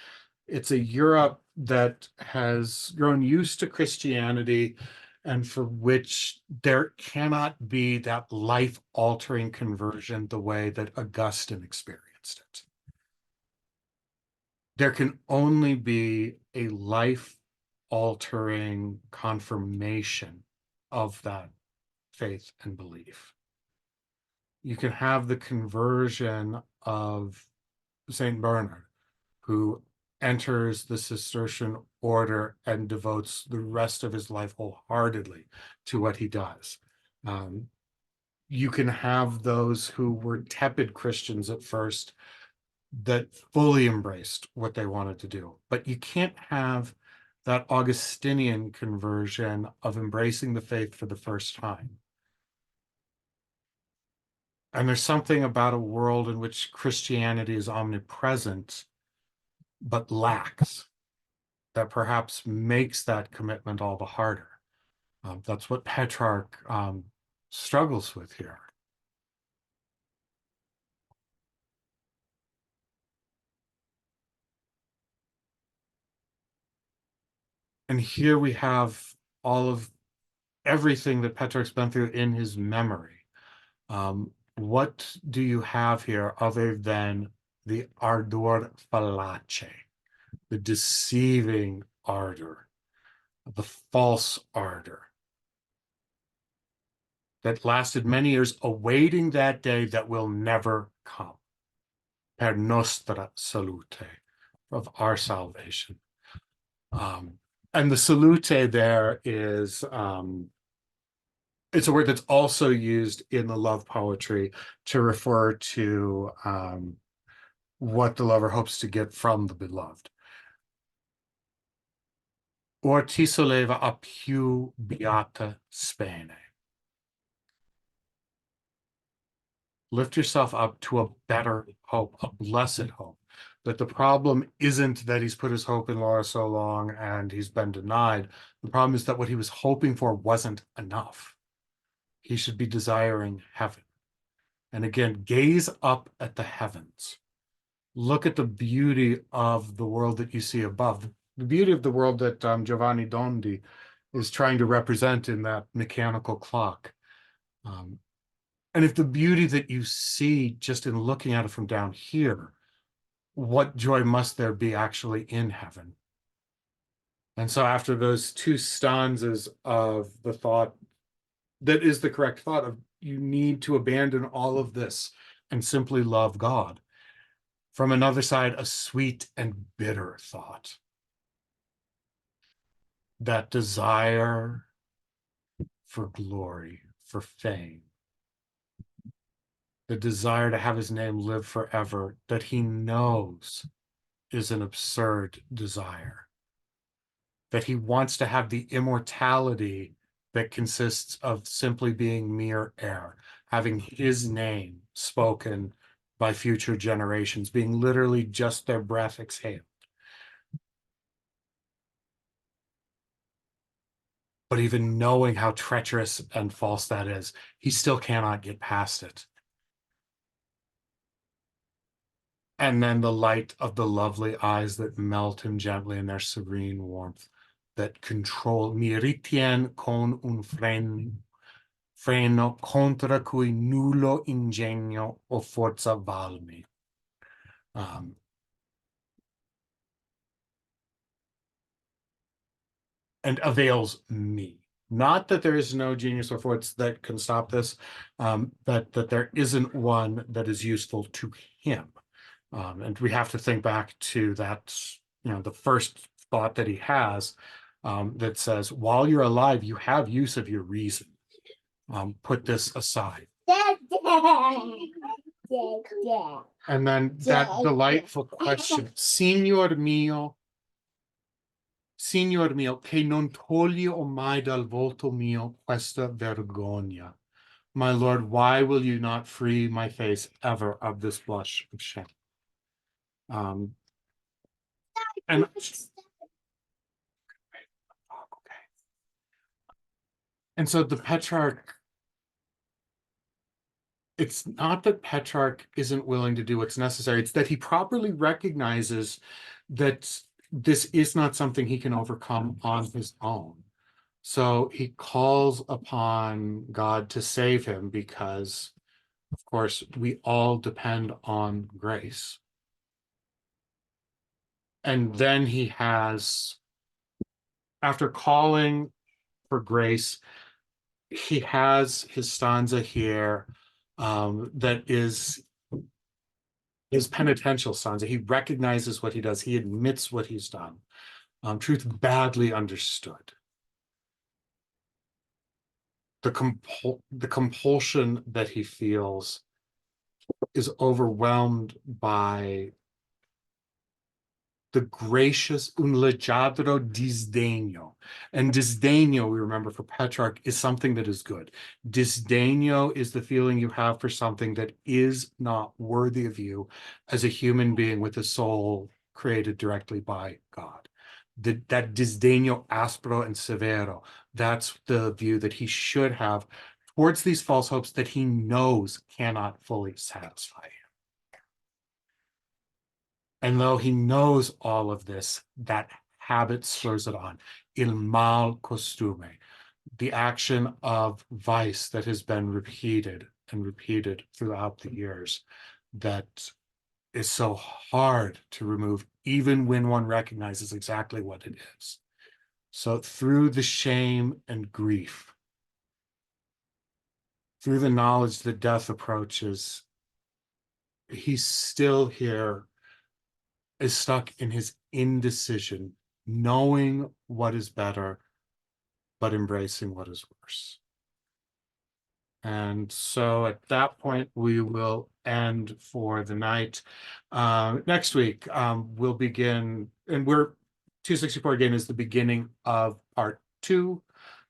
It's a Europe that has grown used to Christianity and for which there cannot be that life-altering conversion the way that Augustine experienced it. There can only be a life-altering confirmation of that faith and belief. You can have the conversion of St. Bernard, who enters the Cistercian order and devotes the rest of his life wholeheartedly to what he does. You can have those who were tepid Christians at first that fully embraced what they wanted to do, but you can't have that Augustinian conversion of embracing the faith for the first time. And there's something about a world in which Christianity is omnipresent, but lacks, that perhaps makes that commitment all the harder. That's what Petrarch struggles with here. And here we have all of everything that Petrarch's been through in his memory. What do you have here other than the ardor fallace, the deceiving ardor, the false ardor that lasted many years, awaiting that day that will never come, per nostra salute, of our salvation. And the salute there is, it's a word that's also used in the love poetry to refer to what the lover hopes to get from the beloved. Or ti solleva a più beata spene. Lift yourself up to a better hope, a blessed hope. That the problem isn't that he's put his hope in Laura so long and he's been denied. The problem is that what he was hoping for wasn't enough. He should be desiring heaven. And again, gaze up at the heavens. Look at the beauty of the world that you see above. The beauty of the world that Giovanni Dondi is trying to represent in that mechanical clock. And if the beauty that you see just in looking at it from down here, what joy must there be actually in heaven? And so after those two stanzas of the thought that is the correct thought of you need to abandon all of this and simply love God, from another side, a sweet and bitter thought. That desire for glory, for fame, the desire to have his name live forever, that he knows is an absurd desire, that he wants to have the immortality that consists of simply being mere air, having his name spoken by future generations, being literally just their breath exhaled. But even knowing how treacherous and false that is, he still cannot get past it. And then the light of the lovely eyes that melt him gently in their serene warmth, that control, mi ritien con un freno contra cui nullo ingegno o forza valmi. And avails me. Not that there is no genius or force that can stop this, but that there isn't one that is useful to him. And we have to think back to that, the first thought that he has that says, while you're alive, you have use of your reason. Put this aside. And then that delightful question, Signor mio, che non toglie mai dal volto mio questa vergogna. My Lord, why will you not free my face ever of this blush of shame? Um, and okay. And so the Petrarch, it's not that Petrarch isn't willing to do what's necessary, it's that he properly recognizes that this is not something he can overcome on his own. So he calls upon God to save him because, of course, we all depend on grace. And then he has, after calling for grace, he has his stanza here that is his penitential stanza. He recognizes what he does. He admits what he's done. Truth badly understood. The compulsion that he feels is overwhelmed by the gracious un leggiadro disdegno. And disdegno, we remember for Petrarch, is something that is good. Disdegno is the feeling you have for something that is not worthy of you as a human being with a soul created directly by God. That disdegno aspro and severo, that's the view that he should have towards these false hopes that he knows cannot fully satisfy him. And though he knows all of this, that habit spurs it on. Il mal costume, the action of vice that has been repeated and repeated throughout the years, that is so hard to remove, even when one recognizes exactly what it is. So through the shame and grief, through the knowledge that death approaches, he's still here, is stuck in his indecision, knowing what is better, but embracing what is worse. And so at that point, we will end for the night. Next week, we'll begin, and we're 264 again is the beginning of part 2.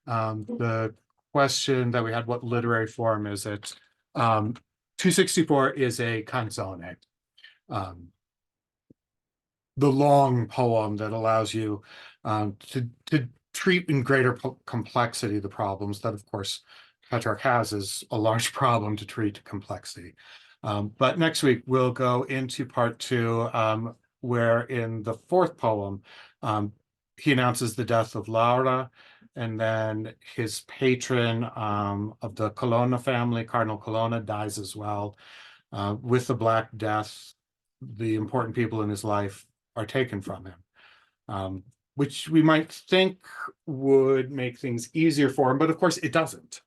The question that we had, what literary form is it? 264 is a canzone. The long poem that allows you to treat in greater complexity the problems that, of course, Petrarch has is a large problem to treat complexity. But next week, we'll go into part 2, where in the 4th poem, he announces the death of Laura, and then his patron of the Colonna family, Cardinal Colonna, dies as well. With the Black Death, the important people in his life are taken from him, which we might think would make things easier for him, but of course it doesn't.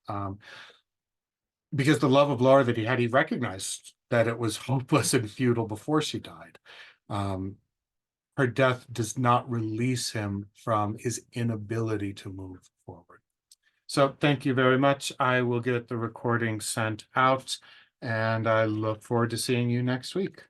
Because the love of Laura that he had, he recognized that it was hopeless and futile before she died. Her death does not release him from his inability to move forward. So thank you very much. I will get the recording sent out, and I look forward to seeing you next week.